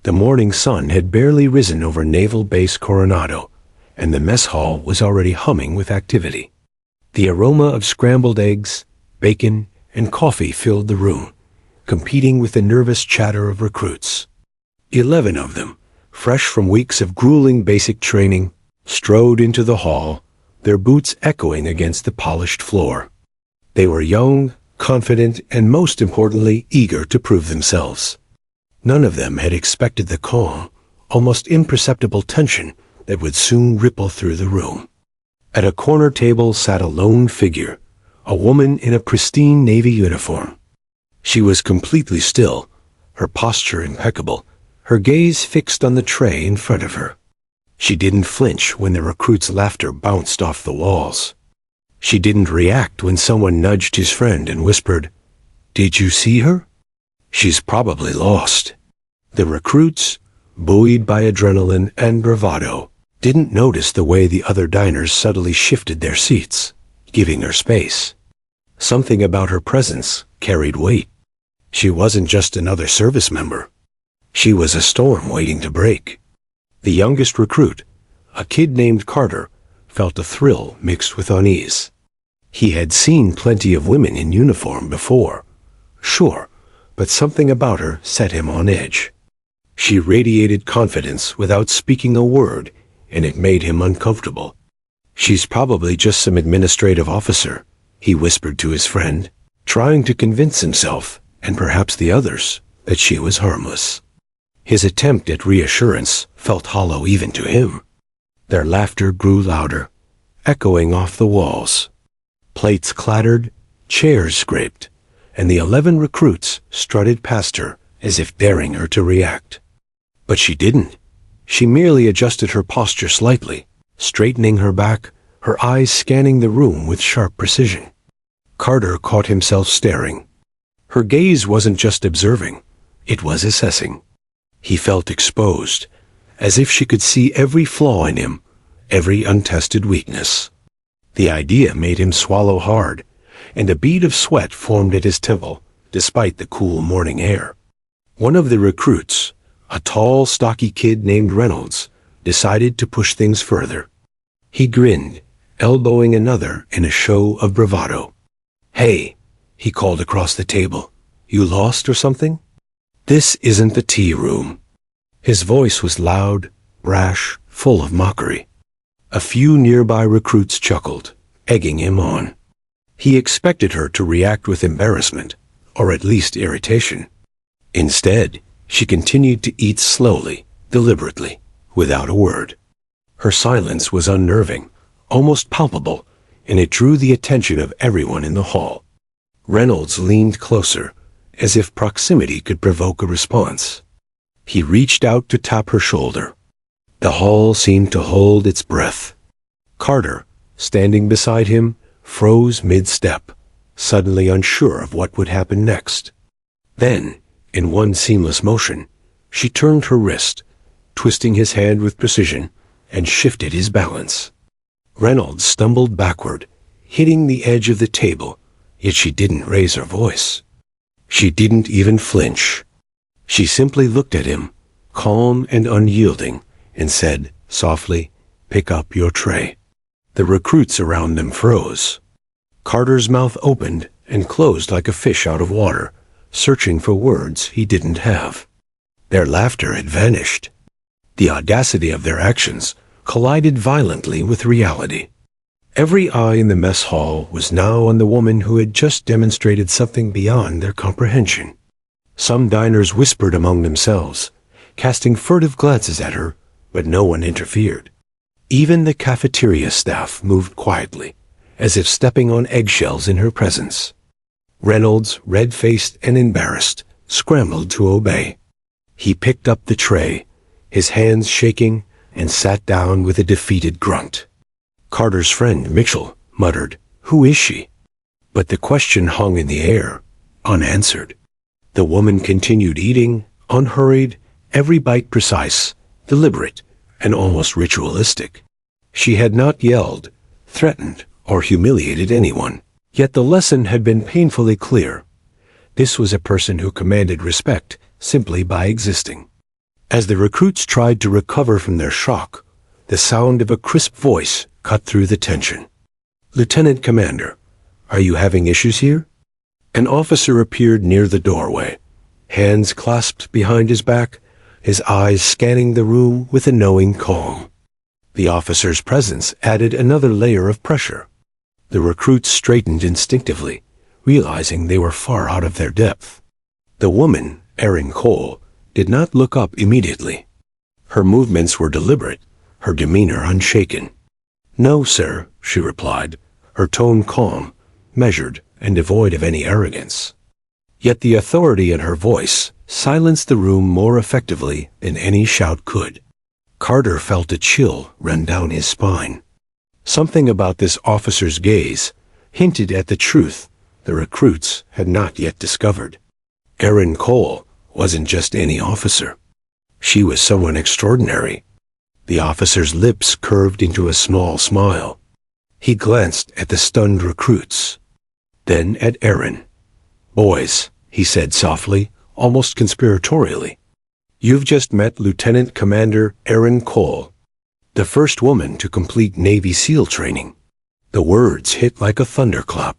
The morning sun had barely risen over Naval Base Coronado, and the mess hall was already humming with activity. The aroma of scrambled eggs, bacon, and coffee filled the room, competing with the nervous chatter of recruits. 11 of them, fresh from weeks of grueling basic training, strode into the hall, their boots echoing against the polished floor. They were young, confident, and most importantly, eager to prove themselves. None of them had expected the calm, almost imperceptible tension that would soon ripple through the room. At a corner table sat a lone figure, a woman in a pristine Navy uniform. She was completely still, her posture impeccable, her gaze fixed on the tray in front of her. She didn't flinch when the recruit's laughter bounced off the walls. She didn't react when someone nudged his friend and whispered, "Did you see her? She's probably lost." The recruits, buoyed by adrenaline and bravado, didn't notice the way the other diners subtly shifted their seats, giving her space. Something about her presence carried weight. She wasn't just another service member. She was a storm waiting to break. The youngest recruit, a kid named Carter, felt a thrill mixed with unease. He had seen plenty of women in uniform before, sure, but something about her set him on edge. She radiated confidence without speaking a word, and it made him uncomfortable. "She's probably just some administrative officer," he whispered to his friend, trying to convince himself, and perhaps the others, that she was harmless. His attempt at reassurance felt hollow even to him. Their laughter grew louder, echoing off the walls. Plates clattered, chairs scraped, and the 11 recruits strutted past her as if daring her to react. But she didn't. She merely adjusted her posture slightly, straightening her back, her eyes scanning the room with sharp precision. Carter caught himself staring. Her gaze wasn't just observing, it was assessing. He felt exposed, as if she could see every flaw in him, every untested weakness. The idea made him swallow hard, and a bead of sweat formed at his temple, despite the cool morning air. One of the recruits, a tall, stocky kid named Reynolds, decided to push things further. He grinned, elbowing another in a show of bravado. "Hey," he called across the table, "you lost or something? This isn't the tea room." His voice was loud, brash, full of mockery. A few nearby recruits chuckled, egging him on. He expected her to react with embarrassment, or at least irritation. Instead, she continued to eat slowly, deliberately, without a word. Her silence was unnerving, almost palpable, and it drew the attention of everyone in the hall. Reynolds leaned closer, as if proximity could provoke a response. He reached out to tap her shoulder. The hall seemed to hold its breath. Carter, standing beside him, froze mid-step, suddenly unsure of what would happen next. Then, in one seamless motion, she turned her wrist, twisting his hand with precision, and shifted his balance. Reynolds stumbled backward, hitting the edge of the table, yet she didn't raise her voice. She didn't even flinch. She simply looked at him, calm and unyielding, and said, softly, "Pick up your tray." The recruits around them froze. Carter's mouth opened and closed like a fish out of water, searching for words he didn't have. Their laughter had vanished. The audacity of their actions collided violently with reality. Every eye in the mess hall was now on the woman who had just demonstrated something beyond their comprehension. Some diners whispered among themselves, casting furtive glances at her, but no one interfered. Even the cafeteria staff moved quietly, as if stepping on eggshells in her presence. Reynolds, red-faced and embarrassed, scrambled to obey. He picked up the tray, his hands shaking, and sat down with a defeated grunt. Carter's friend, Mitchell, muttered, "Who is she?" But the question hung in the air, unanswered. The woman continued eating, unhurried, every bite precise, deliberate, and almost ritualistic. She had not yelled, threatened, or humiliated anyone, yet the lesson had been painfully clear. This was a person who commanded respect simply by existing. As the recruits tried to recover from their shock, the sound of a crisp voice cut through the tension. "Lieutenant Commander, are you having issues here?" An officer appeared near the doorway, hands clasped behind his back, his eyes scanning the room with a knowing calm. The officer's presence added another layer of pressure. The recruits straightened instinctively, realizing they were far out of their depth. The woman, Erin Cole, did not look up immediately. Her movements were deliberate, her demeanor unshaken. "No, sir," she replied, her tone calm, measured, and devoid of any arrogance. Yet the authority in her voice silenced the room more effectively than any shout could. Carter felt a chill run down his spine. Something about this officer's gaze hinted at the truth the recruits had not yet discovered. Erin Cole wasn't just any officer. She was someone extraordinary. The officer's lips curved into a small smile. He glanced at the stunned recruits, then at Erin. "Boys," he said softly, almost conspiratorially, "you've just met Lieutenant Commander Erin Cole, the first woman to complete Navy SEAL training." The words hit like a thunderclap.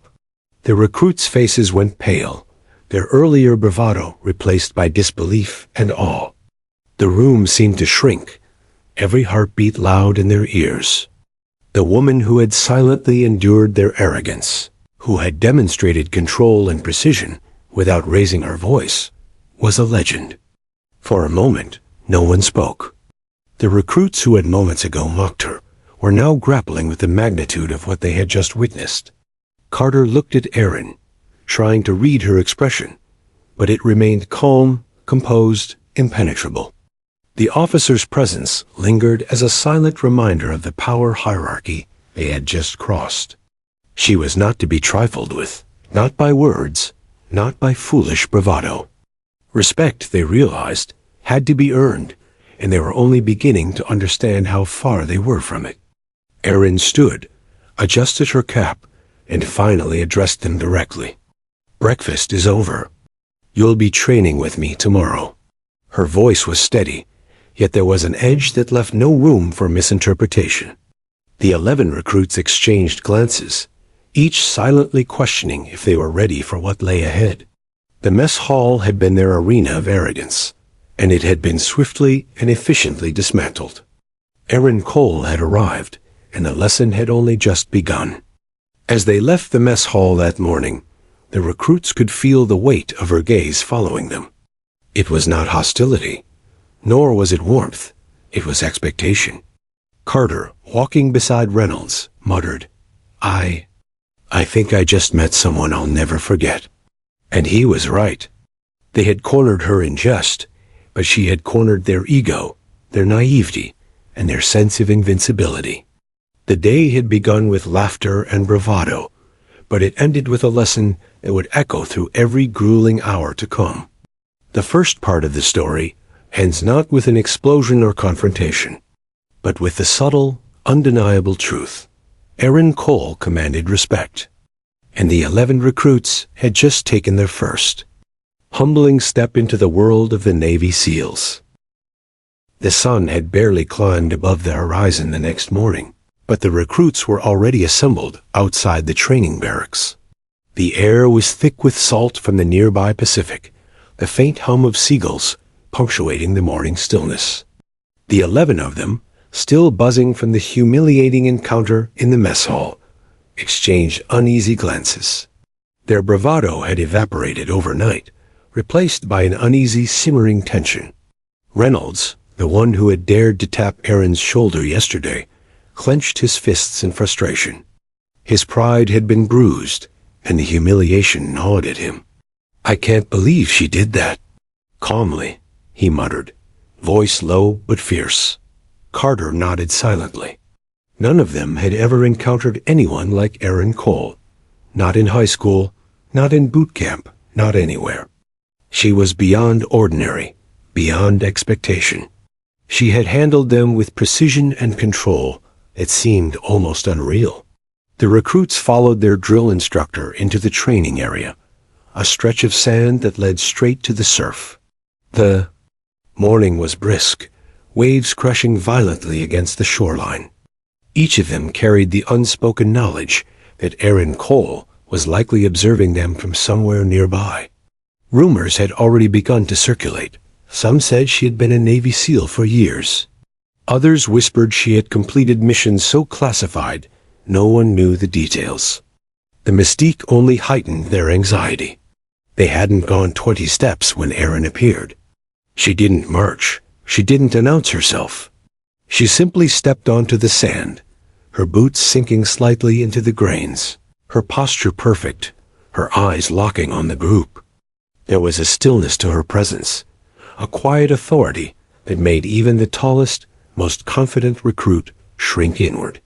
The recruits' faces went pale, their earlier bravado replaced by disbelief and awe. The room seemed to shrink, every heartbeat loud in their ears. The woman who had silently endured their arrogance, who had demonstrated control and precision without raising her voice, was a legend. For a moment, no one spoke. The recruits who had moments ago mocked her were now grappling with the magnitude of what they had just witnessed. Carter looked at Erin, trying to read her expression, but it remained calm, composed, impenetrable. The officer's presence lingered as a silent reminder of the power hierarchy they had just crossed. She was not to be trifled with, not by words, not by foolish bravado. Respect, they realized, had to be earned, and they were only beginning to understand how far they were from it. Erin stood, adjusted her cap, and finally addressed them directly. "Breakfast is over. You'll be training with me tomorrow." Her voice was steady, yet there was an edge that left no room for misinterpretation. The 11 recruits exchanged glances, each silently questioning if they were ready for what lay ahead. The mess hall had been their arena of arrogance, and it had been swiftly and efficiently dismantled. Erin Cole had arrived, and the lesson had only just begun. As they left the mess hall that morning, the recruits could feel the weight of her gaze following them. It was not hostility, nor was it warmth. It was expectation. Carter, walking beside Reynolds, muttered, I think I just met someone I'll never forget." And he was right. They had cornered her in jest, but she had cornered their ego, their naivety, and their sense of invincibility. The day had begun with laughter and bravado, but it ended with a lesson that would echo through every grueling hour to come. The first part of the story ends not with an explosion or confrontation, but with the subtle, undeniable truth. Erin Cole commanded respect, and the 11 recruits had just taken their first humbling step into the world of the Navy SEALs. The sun had barely climbed above the horizon the next morning, but the recruits were already assembled outside the training barracks. The air was thick with salt from the nearby Pacific, the faint hum of seagulls punctuating the morning stillness. The 11 of them, still buzzing from the humiliating encounter in the mess hall, exchanged uneasy glances. Their bravado had evaporated overnight, replaced by an uneasy, simmering tension. Reynolds, the one who had dared to tap Erin's shoulder yesterday, clenched his fists in frustration. His pride had been bruised, and the humiliation gnawed at him. "I can't believe she did that." Calmly, he muttered, voice low but fierce. Carter nodded silently. None of them had ever encountered anyone like Erin Cole. Not in high school, not in boot camp, not anywhere. She was beyond ordinary, beyond expectation. She had handled them with precision and control that seemed almost unreal. The recruits followed their drill instructor into the training area, a stretch of sand that led straight to the surf. The Morning was brisk, waves crashing violently against the shoreline. Each of them carried the unspoken knowledge that Aaron Cole was likely observing them from somewhere nearby. Rumors had already begun to circulate. Some said she had been a Navy SEAL for years. Others whispered she had completed missions so classified no one knew the details. The mystique only heightened their anxiety. They hadn't gone 20 steps when Aaron appeared. She didn't march. She didn't announce herself. She simply stepped onto the sand, her boots sinking slightly into the grains, her posture perfect, her eyes locking on the group. There was a stillness to her presence, a quiet authority that made even the tallest, most confident recruit shrink inward.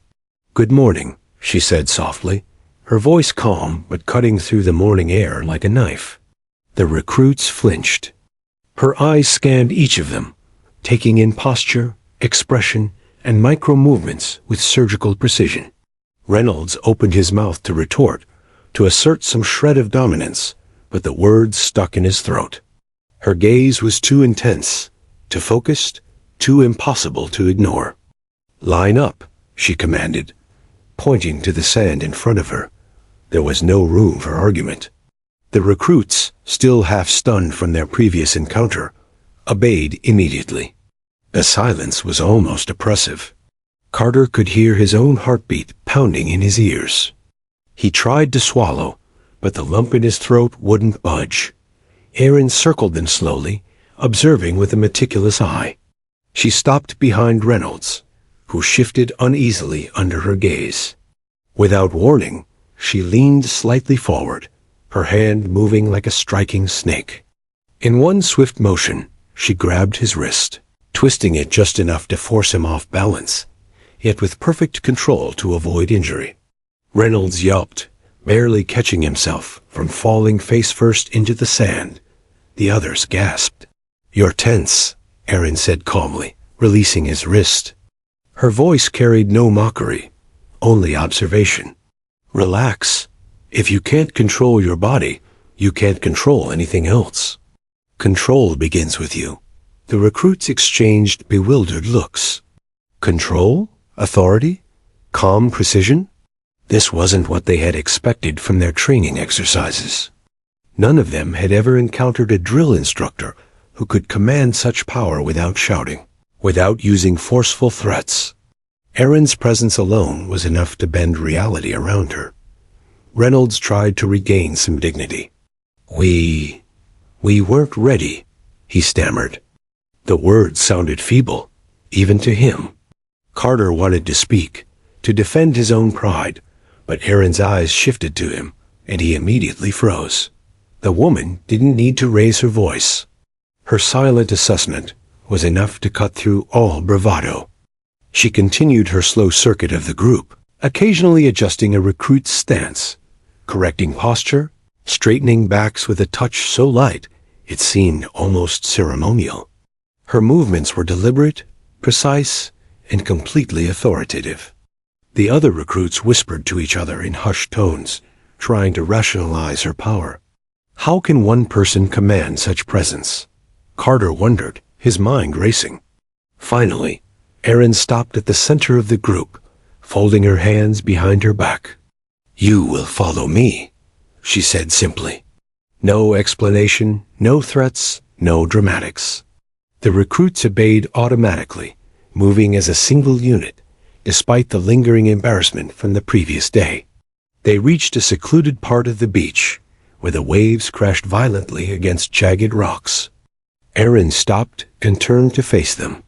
"Good morning," she said softly, her voice calm but cutting through the morning air like a knife. The recruits flinched. Her eyes scanned each of them, taking in posture, expression, and micro-movements with surgical precision. Reynolds opened his mouth to retort, to assert some shred of dominance, but the words stuck in his throat. Her gaze was too intense, too focused, too impossible to ignore. "Line up," she commanded, pointing to the sand in front of her. There was no room for argument. The recruits, still half stunned from their previous encounter, obeyed immediately. The silence was almost oppressive. Carter could hear his own heartbeat pounding in his ears. He tried to swallow, but the lump in his throat wouldn't budge. Aaron circled them slowly, observing with a meticulous eye. She stopped behind Reynolds, who shifted uneasily under her gaze. Without warning, she leaned slightly forward, her hand moving like a striking snake. In one swift motion, she grabbed his wrist, twisting it just enough to force him off balance, yet with perfect control to avoid injury. Reynolds yelped, barely catching himself from falling face first into the sand. The others gasped. "You're tense," Aaron said calmly, releasing his wrist. Her voice carried no mockery, only observation. "Relax. If you can't control your body, you can't control anything else. Control begins with you." The recruits exchanged bewildered looks. Control? Authority? Calm precision? This wasn't what they had expected from their training exercises. None of them had ever encountered a drill instructor who could command such power without shouting, without using forceful threats. Aaron's presence alone was enough to bend reality around her. Reynolds tried to regain some dignity. We weren't ready," he stammered. The words sounded feeble, even to him. Carter wanted to speak, to defend his own pride, but Aaron's eyes shifted to him, and he immediately froze. The woman didn't need to raise her voice. Her silent assessment was enough to cut through all bravado. She continued her slow circuit of the group, occasionally adjusting a recruit's stance, correcting posture, straightening backs with a touch so light it seemed almost ceremonial. Her movements were deliberate, precise, and completely authoritative. The other recruits whispered to each other in hushed tones, trying to rationalize her power. How can one person command such presence? Carter wondered, his mind racing. Finally, Aaron stopped at the center of the group, folding her hands behind her back. "You will follow me," she said simply. No explanation, no threats, no dramatics. The recruits obeyed automatically, moving as a single unit, despite the lingering embarrassment from the previous day. They reached a secluded part of the beach, where the waves crashed violently against jagged rocks. Aaron stopped and turned to face them.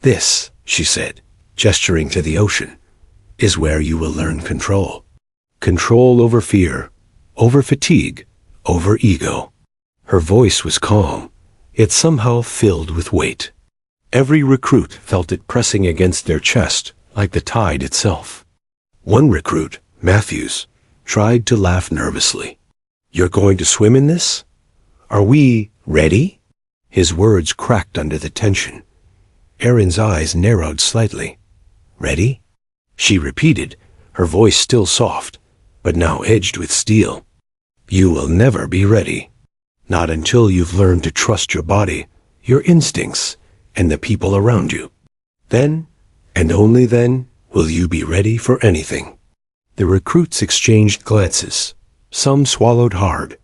"This," she said, gesturing to the ocean, "is where you will learn control. Control over fear, over fatigue, over ego." Her voice was calm, yet somehow filled with weight. Every recruit felt it pressing against their chest like the tide itself. One recruit, Matthews, tried to laugh nervously. "You're going to swim in this? Are we ready?" His words cracked under the tension. Aaron's eyes narrowed slightly. "Ready?" she repeated, her voice still soft, but now edged with steel. "You will never be ready. Not until you've learned to trust your body, your instincts, and the people around you. Then, and only then, will you be ready for anything. The recruits exchanged glances. Some swallowed hard.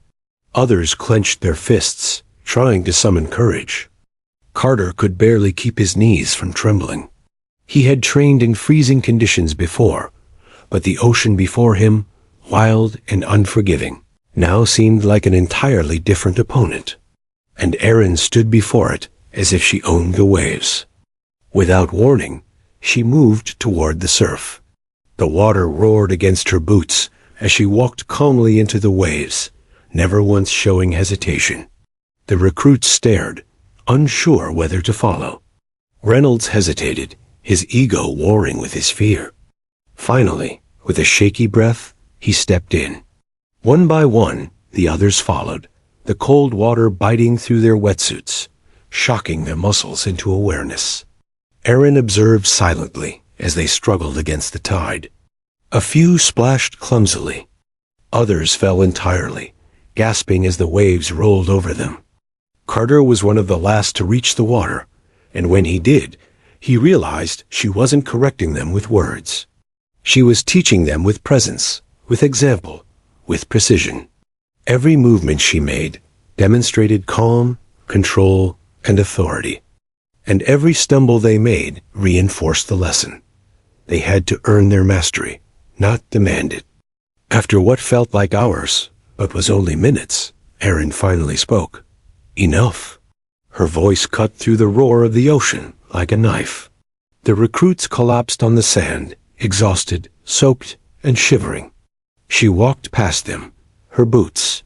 Others clenched their fists, trying to summon courage. Carter could barely keep his knees from trembling. He had trained in freezing conditions before, but the ocean before him, wild and unforgiving, now seemed like an entirely different opponent. And Erin stood before it as if she owned the waves. Without warning, she moved toward the surf. The water roared against her boots as she walked calmly into the waves, never once showing hesitation. The recruits stared, unsure whether to follow. Reynolds hesitated, his ego warring with his fear. Finally, with a shaky breath, he stepped in. One by one, the others followed, the cold water biting through their wetsuits, shocking their muscles into awareness. Erin observed silently as they struggled against the tide. A few splashed clumsily. Others fell entirely, gasping as the waves rolled over them. Carter was one of the last to reach the water, and when he did, he realized she wasn't correcting them with words. She was teaching them with presence, with example, with precision. Every movement she made demonstrated calm, control, and authority. And every stumble they made reinforced the lesson. They had to earn their mastery, not demand it. After what felt like hours, but was only minutes, Erin finally spoke. Enough. Her voice cut through the roar of the ocean like a knife. The recruits collapsed on the sand, exhausted, soaked, and shivering. She walked past them, her boots,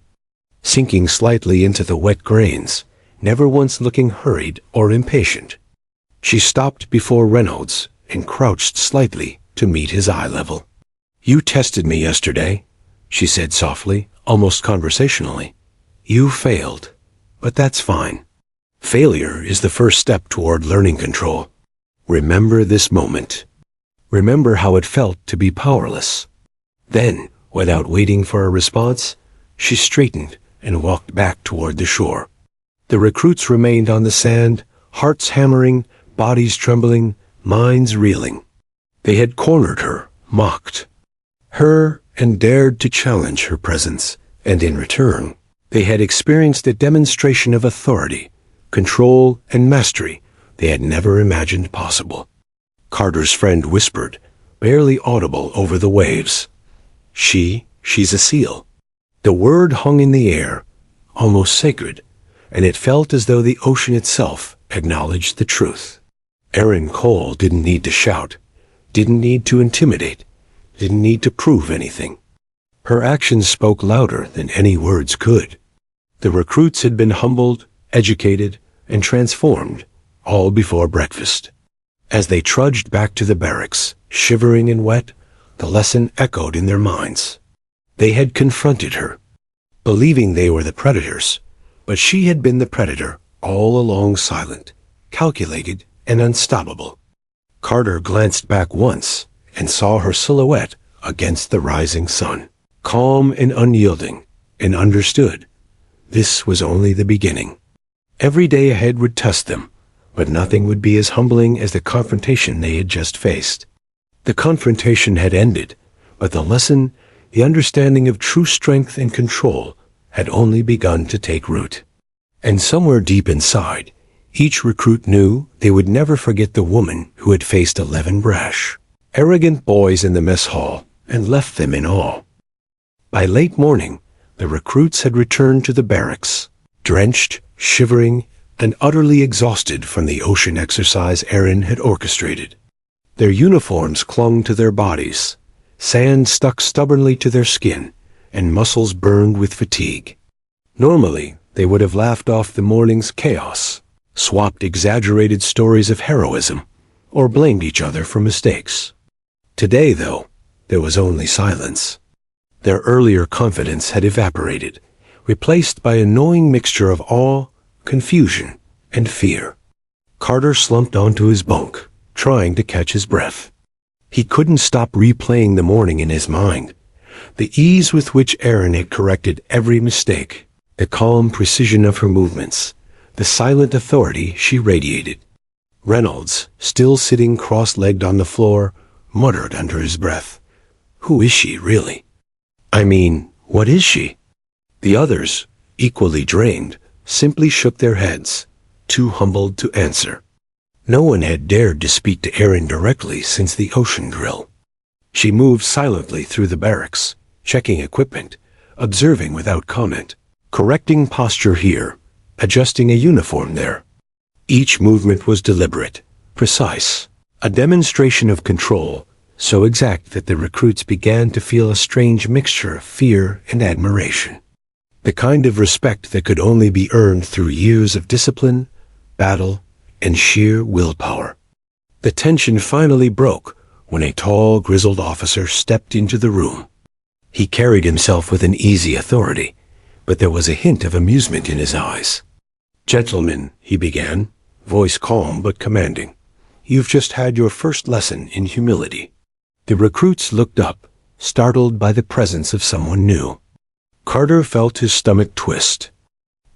sinking slightly into the wet grains, never once looking hurried or impatient. She stopped before Reynolds and crouched slightly to meet his eye level. "You tested me yesterday," she said softly, almost conversationally. "You failed, but that's fine. Failure is the first step toward learning control. Remember this moment. Remember how it felt to be powerless." Then, without waiting for a response, she straightened and walked back toward the shore. The recruits remained on the sand, hearts hammering, bodies trembling, minds reeling. They had cornered her, mocked her, and dared to challenge her presence, and in return, they had experienced a demonstration of authority, control, and mastery they had never imagined possible. Carter's friend whispered, barely audible over the waves, She's a seal." The word hung in the air, almost sacred, and it felt as though the ocean itself acknowledged the truth. Erin Cole didn't need to shout, didn't need to intimidate, didn't need to prove anything. Her actions spoke louder than any words could. The recruits had been humbled, educated, and transformed, all before breakfast. As they trudged back to the barracks, shivering and wet, the lesson echoed in their minds. They had confronted her, believing they were the predators, but she had been the predator all along, silent, calculated, and unstoppable. Carter glanced back once and saw her silhouette against the rising sun, calm and unyielding, and understood this was only the beginning. Every day ahead would test them, but nothing would be as humbling as the confrontation they had just faced. The confrontation had ended, but the lesson, the understanding of true strength and control, had only begun to take root. And somewhere deep inside, each recruit knew they would never forget the woman who had faced 11 brash, arrogant boys in the mess hall and left them in awe. By late morning, the recruits had returned to the barracks, drenched, shivering, and utterly exhausted from the ocean exercise Erin had orchestrated. Their uniforms clung to their bodies, sand stuck stubbornly to their skin, and muscles burned with fatigue. Normally, they would have laughed off the morning's chaos, swapped exaggerated stories of heroism, or blamed each other for mistakes. Today, though, there was only silence. Their earlier confidence had evaporated, replaced by a gnawing mixture of awe, confusion, and fear. Carter slumped onto his bunk, trying to catch his breath. He couldn't stop replaying the morning in his mind. The ease with which Erin had corrected every mistake, the calm precision of her movements, the silent authority she radiated. Reynolds, still sitting cross-legged on the floor, muttered under his breath, "Who is she, really? I mean, what is she?" The others, equally drained, simply shook their heads, too humbled to answer. No one had dared to speak to Erin directly since the ocean drill. She moved silently through the barracks, checking equipment, observing without comment, correcting posture here, adjusting a uniform there. Each movement was deliberate, precise, a demonstration of control, so exact that the recruits began to feel a strange mixture of fear and admiration. The kind of respect that could only be earned through years of discipline, battle, and sheer willpower. The tension finally broke when a tall, grizzled officer stepped into the room. He carried himself with an easy authority, but there was a hint of amusement in his eyes. "Gentlemen," he began, voice calm but commanding, "you've just had your first lesson in humility." The recruits looked up, startled by the presence of someone new. Carter felt his stomach twist.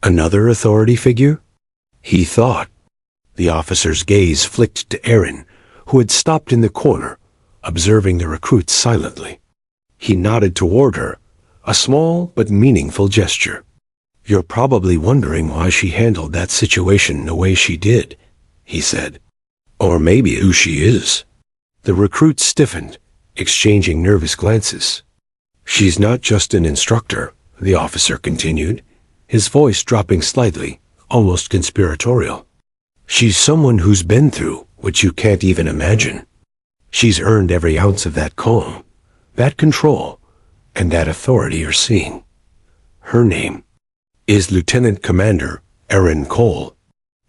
Another authority figure? He thought. The officer's gaze flicked to Erin, who had stopped in the corner, observing the recruits silently. He nodded toward her, a small but meaningful gesture. "You're probably wondering why she handled that situation the way she did," he said. "Or maybe who she is." The recruits stiffened, exchanging nervous glances. "She's not just an instructor," the officer continued, his voice dropping slightly, almost conspiratorial. "She's someone who's been through what you can't even imagine. She's earned every ounce of that calm, that control, and that authority you're seeing. Her name is Lieutenant Commander Erin Cole."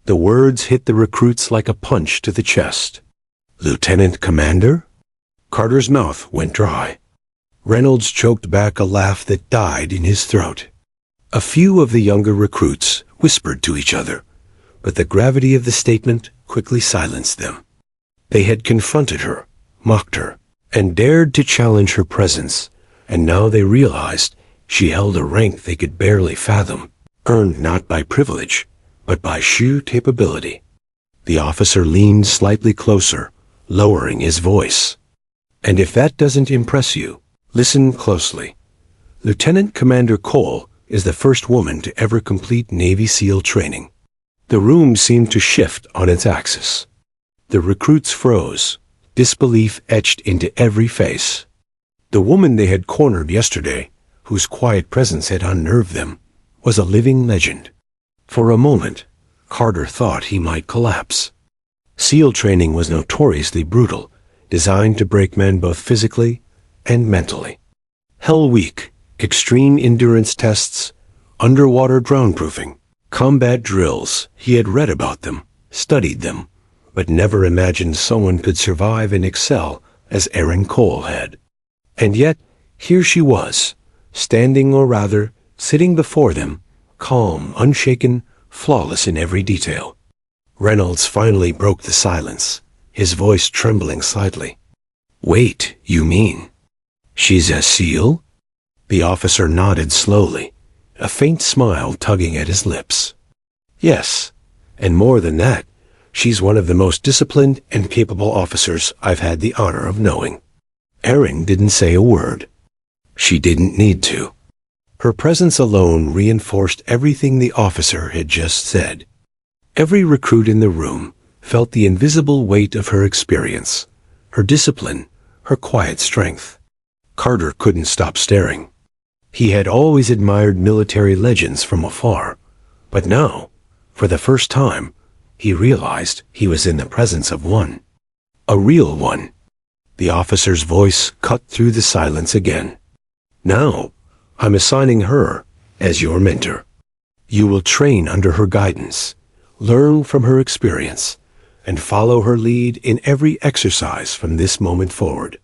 The words hit the recruits like a punch to the chest. "Lieutenant Commander?" Carter's mouth went dry. Reynolds choked back a laugh that died in his throat. A few of the younger recruits whispered to each other, but the gravity of the statement quickly silenced them. They had confronted her, mocked her, and dared to challenge her presence, and now they realized she held a rank they could barely fathom, earned not by privilege, but by sheer capability. The officer leaned slightly closer, lowering his voice. "And if that doesn't impress you, listen closely. Lieutenant Commander Cole is the first woman to ever complete Navy SEAL training." The room seemed to shift on its axis. The recruits froze, disbelief etched into every face. The woman they had cornered yesterday, whose quiet presence had unnerved them, was a living legend. For a moment, Carter thought he might collapse. SEAL training was notoriously brutal, designed to break men both physically and mentally. Hell Week, extreme endurance tests, underwater drown-proofing, combat drills. He had read about them, studied them, but never imagined someone could survive and excel as Erin Cole had. And yet, here she was, standing, or rather, sitting before them, calm, unshaken, flawless in every detail. Reynolds finally broke the silence, his voice trembling slightly. "Wait, you mean she's a SEAL?" The officer nodded slowly, a faint smile tugging at his lips. "Yes, and more than that, she's one of the most disciplined and capable officers I've had the honor of knowing." Erin didn't say a word. She didn't need to. Her presence alone reinforced everything the officer had just said. Every recruit in the room felt the invisible weight of her experience, her discipline, her quiet strength. Carter couldn't stop staring. He had always admired military legends from afar, but now, for the first time, he realized he was in the presence of one. A real one. The officer's voice cut through the silence again. "Now, I'm assigning her as your mentor. You will train under her guidance, learn from her experience, and follow her lead in every exercise from this moment forward.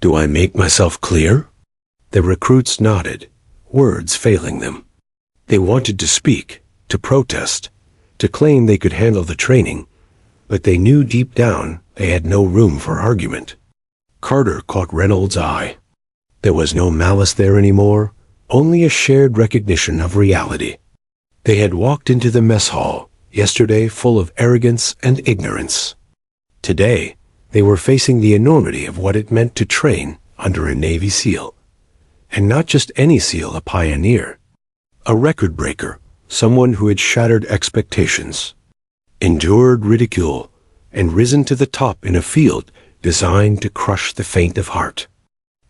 Do I make myself clear?" The recruits nodded, words failing them. They wanted to speak, to protest, to claim they could handle the training, but they knew deep down they had no room for argument. Carter caught Reynolds' eye. There was no malice there anymore, only a shared recognition of reality. They had walked into the mess hall, yesterday full of arrogance and ignorance. Today, they were facing the enormity of what it meant to train under a Navy SEAL. And not just any SEAL, a pioneer. A record breaker, someone who had shattered expectations, endured ridicule, and risen to the top in a field designed to crush the faint of heart.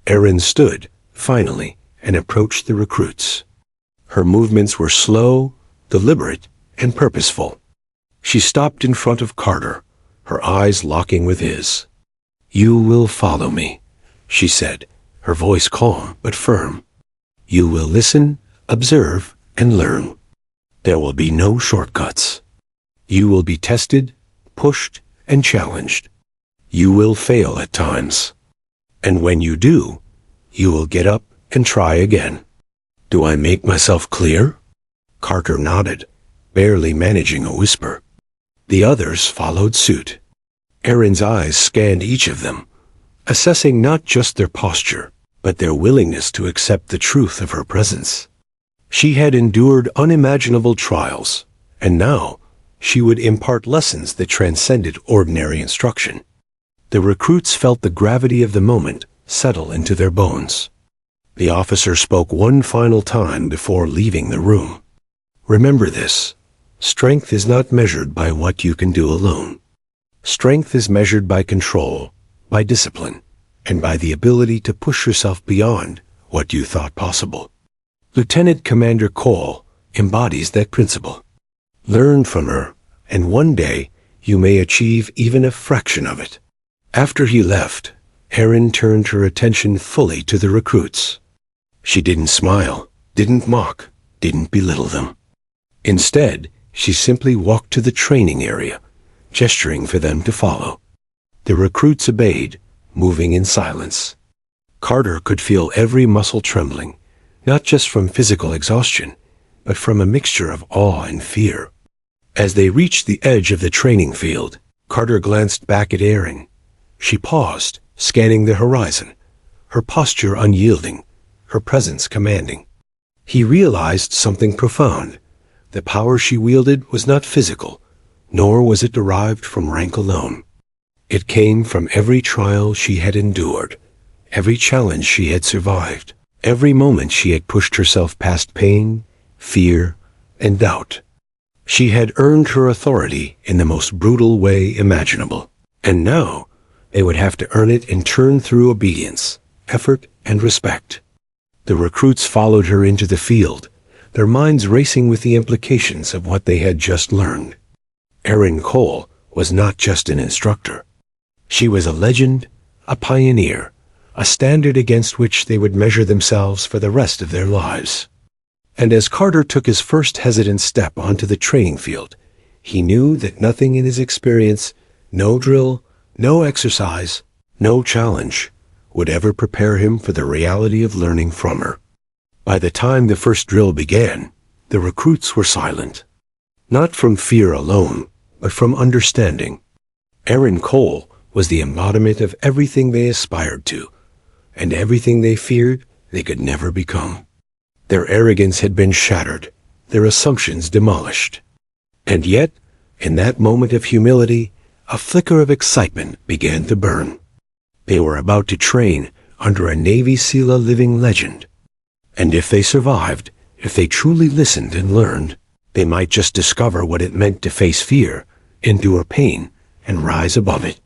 Erin stood, finally, and approached the recruits. Her movements were slow, deliberate, and purposeful. She stopped in front of Carter, her eyes locking with his. "You will follow me," she said, her voice calm but firm. "You will listen, observe, and learn. There will be no shortcuts. You will be tested, pushed, and challenged. You will fail at times. And when you do, you will get up and try again. Do I make myself clear?" Carter nodded, barely managing a whisper. The others followed suit. Erin's eyes scanned each of them, assessing not just their posture, but their willingness to accept the truth of her presence. She had endured unimaginable trials, and now she would impart lessons that transcended ordinary instruction. The recruits felt the gravity of the moment settle into their bones. The officer spoke one final time before leaving the room. "Remember this. Strength is not measured by what you can do alone. Strength is measured by control, by discipline, and by the ability to push yourself beyond what you thought possible." Lieutenant Commander Cole embodies that principle. Learn from her, and one day you may achieve even a fraction of it. After he left, Erin turned her attention fully to the recruits. She didn't smile, didn't mock, didn't belittle them. Instead, she simply walked to the training area, gesturing for them to follow. The recruits obeyed, moving in silence. Carter could feel every muscle trembling, not just from physical exhaustion, but from a mixture of awe and fear. As they reached the edge of the training field, Carter glanced back at Erin. She paused, scanning the horizon, her posture unyielding, her presence commanding. He realized something profound. The power she wielded was not physical, nor was it derived from rank alone. It came from every trial she had endured, every challenge she had survived, every moment she had pushed herself past pain, fear, and doubt. She had earned her authority in the most brutal way imaginable, and now they would have to earn it in turn through obedience, effort, and respect. The recruits followed her into the field, their minds racing with the implications of what they had just learned. Erin Cole was not just an instructor. She was a legend, a pioneer, a standard against which they would measure themselves for the rest of their lives. And as Carter took his first hesitant step onto the training field, he knew that nothing in his experience, no drill, no exercise, no challenge, would ever prepare him for the reality of learning from her. By the time the first drill began, the recruits were silent. Not from fear alone, but from understanding. Erin Cole was the embodiment of everything they aspired to, and everything they feared they could never become. Their arrogance had been shattered, their assumptions demolished. And yet, in that moment of humility, a flicker of excitement began to burn. They were about to train under a Navy SEAL, a living legend. And if they survived, if they truly listened and learned, they might just discover what it meant to face fear, endure pain, and rise above it.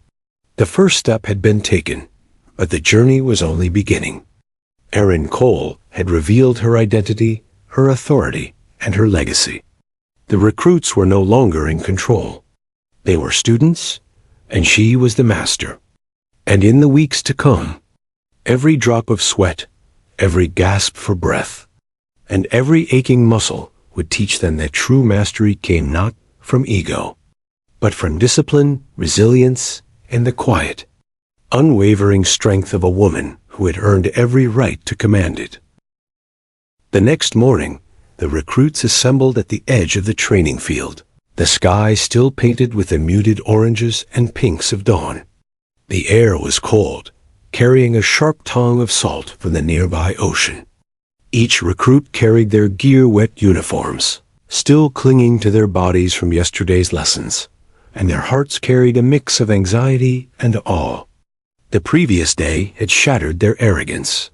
The first step had been taken, but the journey was only beginning. Erin Cole had revealed her identity, her authority, and her legacy. The recruits were no longer in control. They were students, and she was the master. And in the weeks to come, every drop of sweat, every gasp for breath, and every aching muscle would teach them that true mastery came not from ego, but from discipline, resilience, and the quiet, unwavering strength of a woman who had earned every right to command it. The next morning, the recruits assembled at the edge of the training field, the sky still painted with the muted oranges and pinks of dawn. The air was cold, carrying a sharp tongue of salt from the nearby ocean. Each recruit carried their gear-wet uniforms, still clinging to their bodies from yesterday's lessons, and their hearts carried a mix of anxiety and awe. The previous day had shattered their arrogance.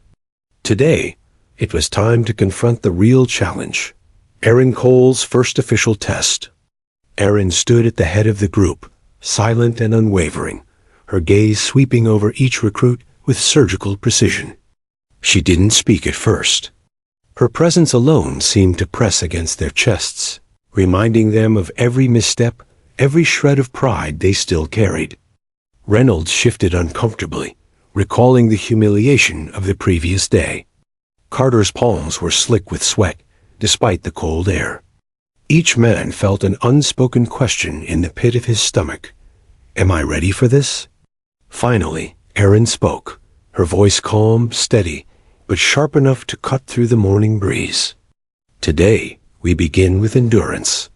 Today, it was time to confront the real challenge, Erin Cole's first official test. Erin stood at the head of the group, silent and unwavering, her gaze sweeping over each recruit with surgical precision. She didn't speak at first. Her presence alone seemed to press against their chests, reminding them of every misstep, every shred of pride they still carried. Reynolds shifted uncomfortably, recalling the humiliation of the previous day. Carter's palms were slick with sweat, despite the cold air. Each man felt an unspoken question in the pit of his stomach. Am I ready for this? Finally, Erin spoke, her voice calm, steady, but sharp enough to cut through the morning breeze. Today, we begin with endurance.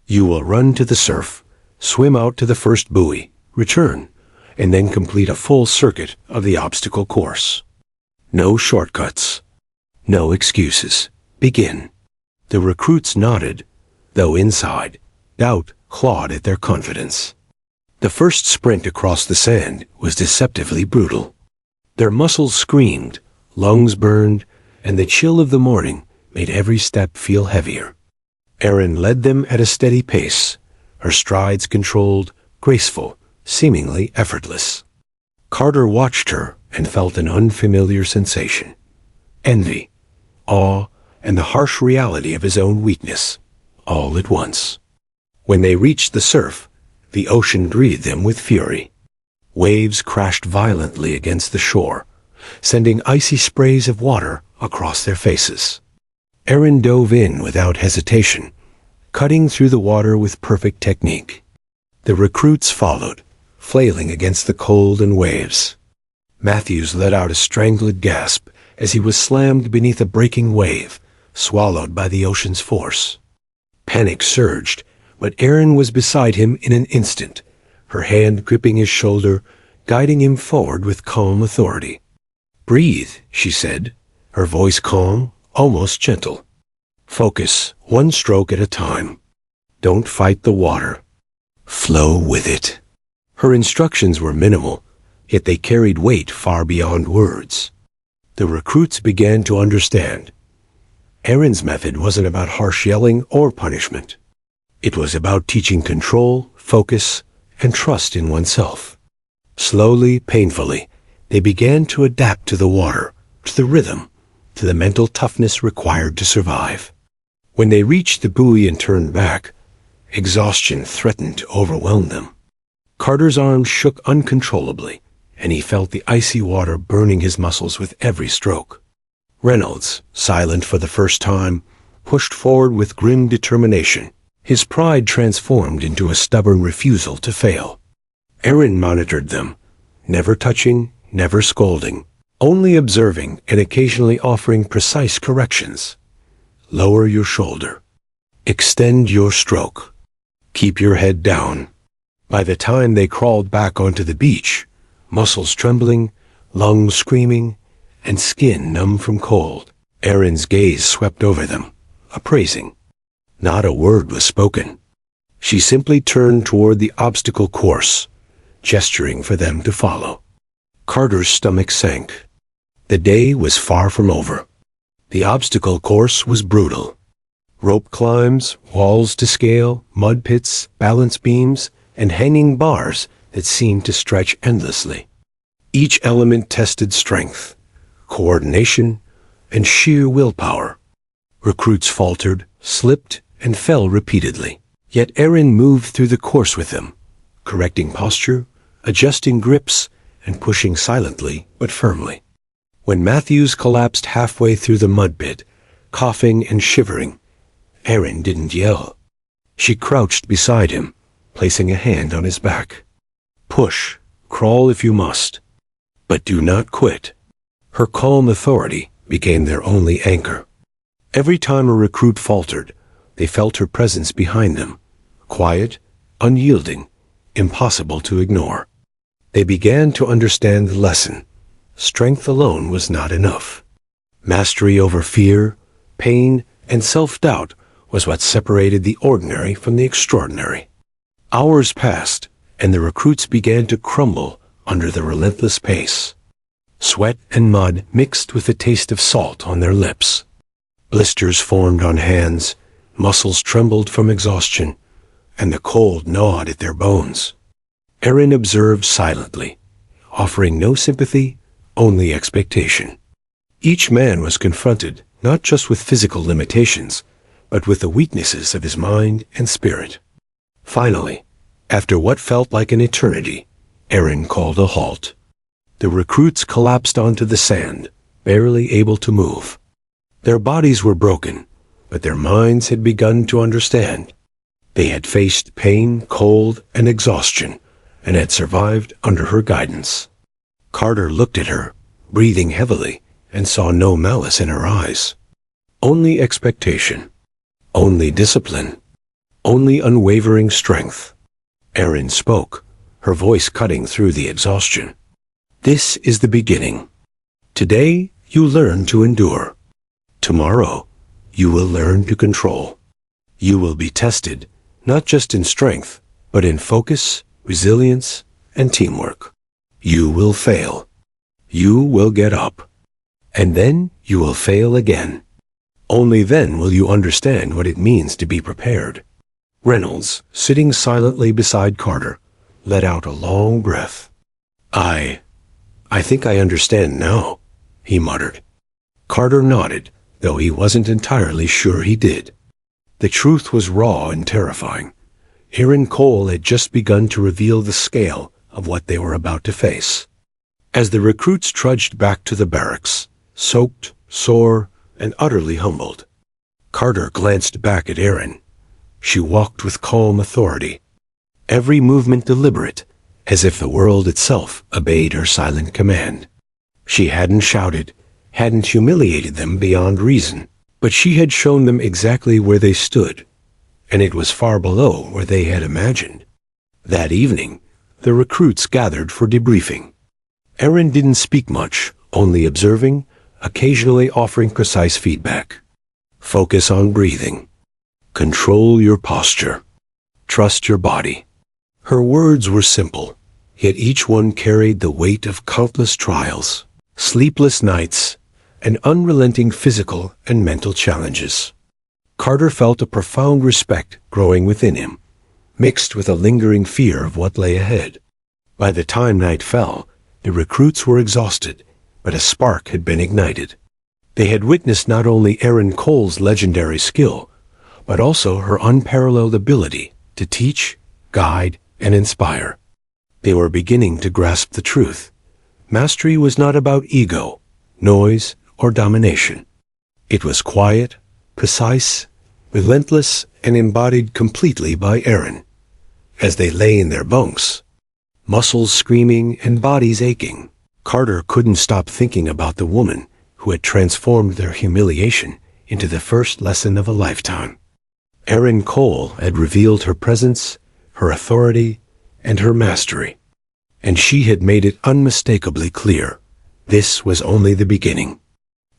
You will run to the surf, swim out to the first buoy, return, and then complete a full circuit of the obstacle course. No shortcuts. No excuses. Begin. The recruits nodded, though inside, doubt clawed at their confidence. The first sprint across the sand was deceptively brutal. Their muscles screamed, lungs burned, and the chill of the morning made every step feel heavier. Erin led them at a steady pace, her strides controlled, graceful, seemingly effortless. Carter watched her and felt an unfamiliar sensation. Envy, awe, and the harsh reality of his own weakness, all at once. When they reached the surf, the ocean greeted them with fury. Waves crashed violently against the shore, sending icy sprays of water across their faces. Erin dove in without hesitation, cutting through the water with perfect technique. The recruits followed, flailing against the cold and waves. Matthews let out a strangled gasp as he was slammed beneath a breaking wave, swallowed by the ocean's force. Panic surged, but Erin was beside him in an instant, her hand gripping his shoulder, guiding him forward with calm authority. Breathe, she said, her voice calm, almost gentle. Focus, one stroke at a time. Don't fight the water. Flow with it. Her instructions were minimal, yet they carried weight far beyond words. The recruits began to understand. Erin's method wasn't about harsh yelling or punishment. It was about teaching control, focus, and trust in oneself. Slowly, painfully, they began to adapt to the water, to the rhythm, to the mental toughness required to survive. When they reached the buoy and turned back, exhaustion threatened to overwhelm them. Carter's arms shook uncontrollably, and he felt the icy water burning his muscles with every stroke. Reynolds, silent for the first time, pushed forward with grim determination, his pride transformed into a stubborn refusal to fail. Erin monitored them, never touching, never scolding, only observing and occasionally offering precise corrections. Lower your shoulder. Extend your stroke. Keep your head down. By the time they crawled back onto the beach, muscles trembling, lungs screaming, and skin numb from cold, Erin's gaze swept over them, appraising. Not a word was spoken. She simply turned toward the obstacle course, gesturing for them to follow. Carter's stomach sank. The day was far from over. The obstacle course was brutal. Rope climbs, walls to scale, mud pits, balance beams, and hanging bars that seemed to stretch endlessly. Each element tested strength, coordination, and sheer willpower. Recruits faltered, slipped, and fell repeatedly. Yet Erin moved through the course with them, correcting posture, adjusting grips, and pushing silently but firmly. When Matthews collapsed halfway through the mud pit, coughing and shivering, Erin didn't yell. She crouched beside him, placing a hand on his back. Push, crawl if you must, but do not quit. Her calm authority became their only anchor. Every time a recruit faltered, they felt her presence behind them, quiet, unyielding, impossible to ignore. They began to understand the lesson. Strength alone was not enough. Mastery over fear, pain, and self-doubt was what separated the ordinary from the extraordinary. Hours passed, and the recruits began to crumble under the relentless pace. Sweat and mud mixed with the taste of salt on their lips. Blisters formed on hands, muscles trembled from exhaustion, and the cold gnawed at their bones. Erin observed silently, offering no sympathy, only expectation. Each man was confronted not just with physical limitations, but with the weaknesses of his mind and spirit. Finally, after what felt like an eternity, Erin called a halt. The recruits collapsed onto the sand, barely able to move. Their bodies were broken, but their minds had begun to understand. They had faced pain, cold, and exhaustion, and had survived under her guidance. Carter looked at her, breathing heavily, and saw no malice in her eyes. Only expectation. Only discipline. Only unwavering strength. Erin spoke, her voice cutting through the exhaustion. This is the beginning. Today, you learn to endure. Tomorrow, you will learn to control. You will be tested, not just in strength, but in focus, resilience, and teamwork. You will fail. You will get up. And then you will fail again. Only then will you understand what it means to be prepared. Reynolds, sitting silently beside Carter, let out a long breath. I think I understand now, he muttered. Carter nodded, though he wasn't entirely sure he did. The truth was raw and terrifying. Erin Cole had just begun to reveal the scale of what they were about to face. As the recruits trudged back to the barracks, soaked, sore, and utterly humbled, Carter glanced back at Erin. She walked with calm authority, every movement deliberate, as if the world itself obeyed her silent command. She hadn't shouted, hadn't humiliated them beyond reason, but she had shown them exactly where they stood, and it was far below where they had imagined. That evening, the recruits gathered for debriefing. Erin didn't speak much, only observing, occasionally offering precise feedback. Focus on breathing. Control your posture. Trust your body. Her words were simple, yet each one carried the weight of countless trials, sleepless nights, and unrelenting physical and mental challenges. Carter felt a profound respect growing within him, mixed with a lingering fear of what lay ahead. By the time night fell, the recruits were exhausted, but a spark had been ignited. They had witnessed not only Erin Cole's legendary skill, but also her unparalleled ability to teach, guide, and inspire. They were beginning to grasp the truth. Mastery was not about ego, noise, or domination. It was quiet, precise, relentless, and embodied completely by Erin. As they lay in their bunks, muscles screaming and bodies aching, Carter couldn't stop thinking about the woman who had transformed their humiliation into the first lesson of a lifetime. Erin Cole had revealed her presence, her authority, and her mastery, and she had made it unmistakably clear. This was only the beginning.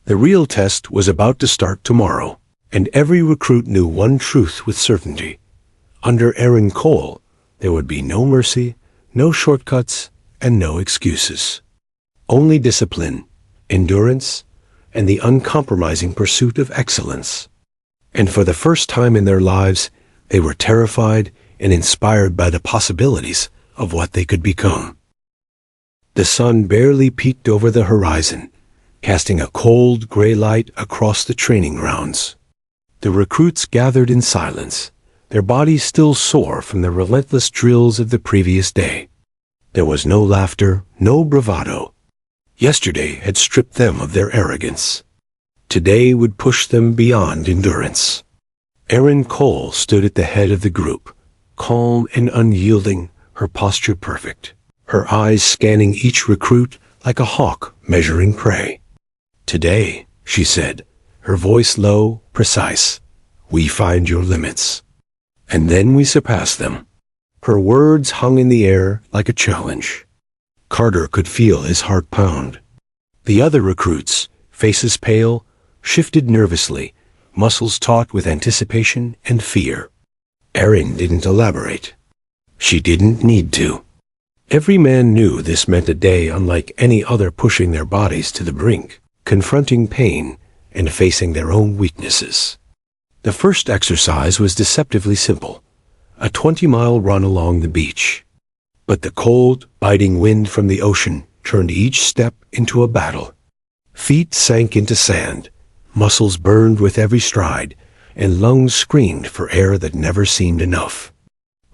The real test was about to start tomorrow, and every recruit knew one truth with certainty. Under Erin Cole, there would be no mercy, no shortcuts, and no excuses. Only discipline, endurance, and the uncompromising pursuit of excellence. And for the first time in their lives, they were terrified and inspired by the possibilities of what they could become. The sun barely peeked over the horizon, casting a cold gray light across the training grounds. The recruits gathered in silence, their bodies still sore from the relentless drills of the previous day. There was no laughter, no bravado. Yesterday had stripped them of their arrogance. Today would push them beyond endurance. Erin Cole stood at the head of the group, calm and unyielding, her posture perfect, her eyes scanning each recruit like a hawk measuring prey. Today, she said, her voice low, precise, we find your limits. And then we surpass them. Her words hung in the air like a challenge. Carter could feel his heart pound. The other recruits, faces pale, shifted nervously, muscles taut with anticipation and fear. Erin didn't elaborate. She didn't need to. Every man knew this meant a day unlike any other, pushing their bodies to the brink, confronting pain, and facing their own weaknesses. The first exercise was deceptively simple, a 20-mile run along the beach. But the cold, biting wind from the ocean turned each step into a battle. Feet sank into sand, muscles burned with every stride, and lungs screamed for air that never seemed enough.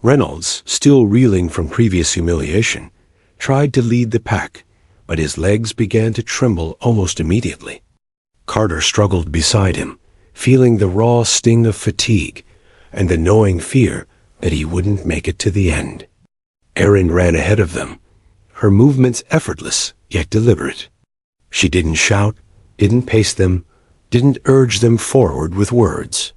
Reynolds, still reeling from previous humiliation, tried to lead the pack, but his legs began to tremble almost immediately. Carter struggled beside him, feeling the raw sting of fatigue and the gnawing fear that he wouldn't make it to the end. Erin ran ahead of them, her movements effortless yet deliberate. She didn't shout, didn't pace them, didn't urge them forward with words.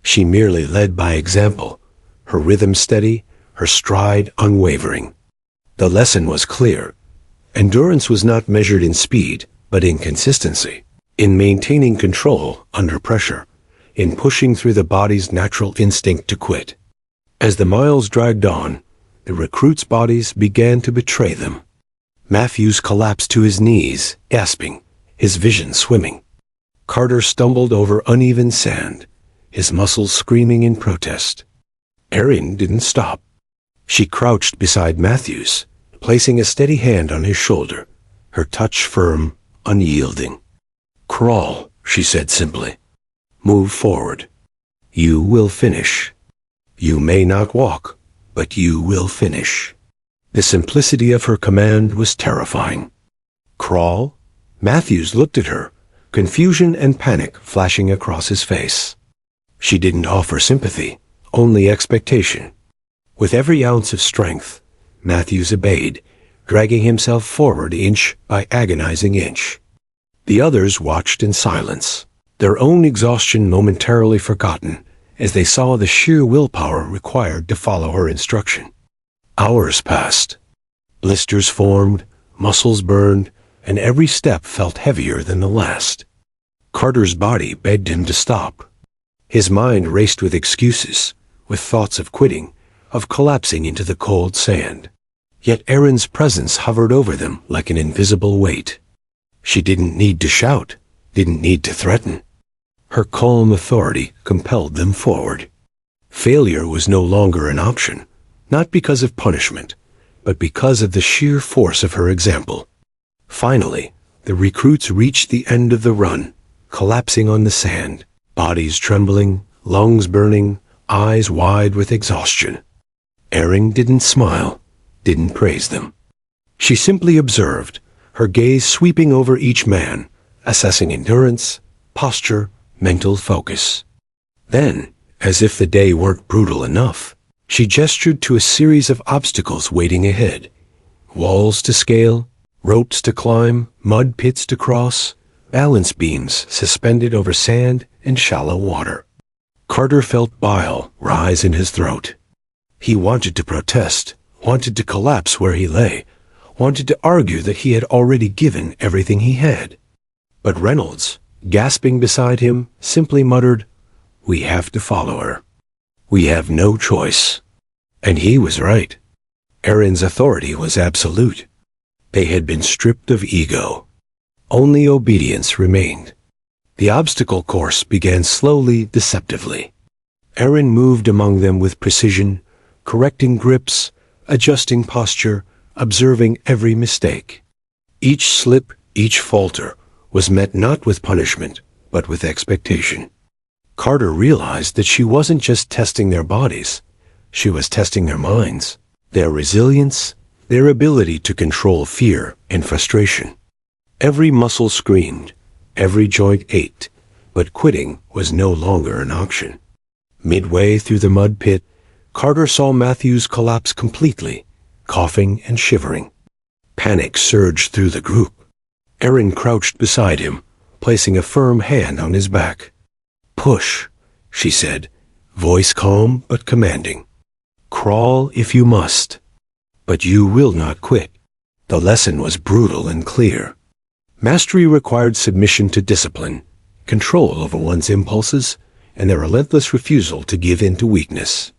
She merely led by example, her rhythm steady, her stride unwavering. The lesson was clear. Endurance was not measured in speed, but in consistency, in maintaining control under pressure, in pushing through the body's natural instinct to quit. As the miles dragged on, the recruits' bodies began to betray them. Matthews collapsed to his knees, gasping, his vision swimming. Carter stumbled over uneven sand, his muscles screaming in protest. Erin didn't stop. She crouched beside Matthews, placing a steady hand on his shoulder, her touch firm, unyielding. "Crawl," she said simply. "Move forward. You will finish. You may not walk, but you will finish." The simplicity of her command was terrifying. "Crawl?" Matthews looked at her, confusion and panic flashing across his face. She didn't offer sympathy, only expectation. With every ounce of strength, Matthews obeyed, dragging himself forward inch by agonizing inch. The others watched in silence, their own exhaustion momentarily forgotten as they saw the sheer willpower required to follow her instruction. Hours passed. Blisters formed, muscles burned, and every step felt heavier than the last. Carter's body begged him to stop. His mind raced with excuses, with thoughts of quitting, of collapsing into the cold sand. Yet Erin's presence hovered over them like an invisible weight. She didn't need to shout, didn't need to threaten. Her calm authority compelled them forward. Failure was no longer an option, not because of punishment, but because of the sheer force of her example. Finally, the recruits reached the end of the run, collapsing on the sand, bodies trembling, lungs burning, eyes wide with exhaustion. Erin didn't smile, didn't praise them. She simply observed, her gaze sweeping over each man, assessing endurance, posture, mental focus. Then, as if the day weren't brutal enough, she gestured to a series of obstacles waiting ahead. Walls to scale, ropes to climb, mud pits to cross, balance beams suspended over sand and shallow water. Carter felt bile rise in his throat. He wanted to protest, wanted to collapse where he lay, wanted to argue that he had already given everything he had. But Reynolds, gasping beside him, simply muttered, "We have to follow her. We have no choice." And he was right. Erin's authority was absolute. They had been stripped of ego. Only obedience remained. The obstacle course began slowly, deceptively. Erin moved among them with precision, correcting grips, adjusting posture, observing every mistake. Each slip, each falter, was met not with punishment, but with expectation. Carter realized that she wasn't just testing their bodies, she was testing their minds, their resilience, their ability to control fear and frustration. Every muscle screamed, every joint ached, but quitting was no longer an option. Midway through the mud pit, Carter saw Matthews collapse completely, coughing and shivering. Panic surged through the group. Erin crouched beside him, placing a firm hand on his back. "Push," she said, voice calm but commanding. "Crawl if you must. But you will not quit." The lesson was brutal and clear. Mastery required submission to discipline, control over one's impulses, and the relentless refusal to give in to weakness.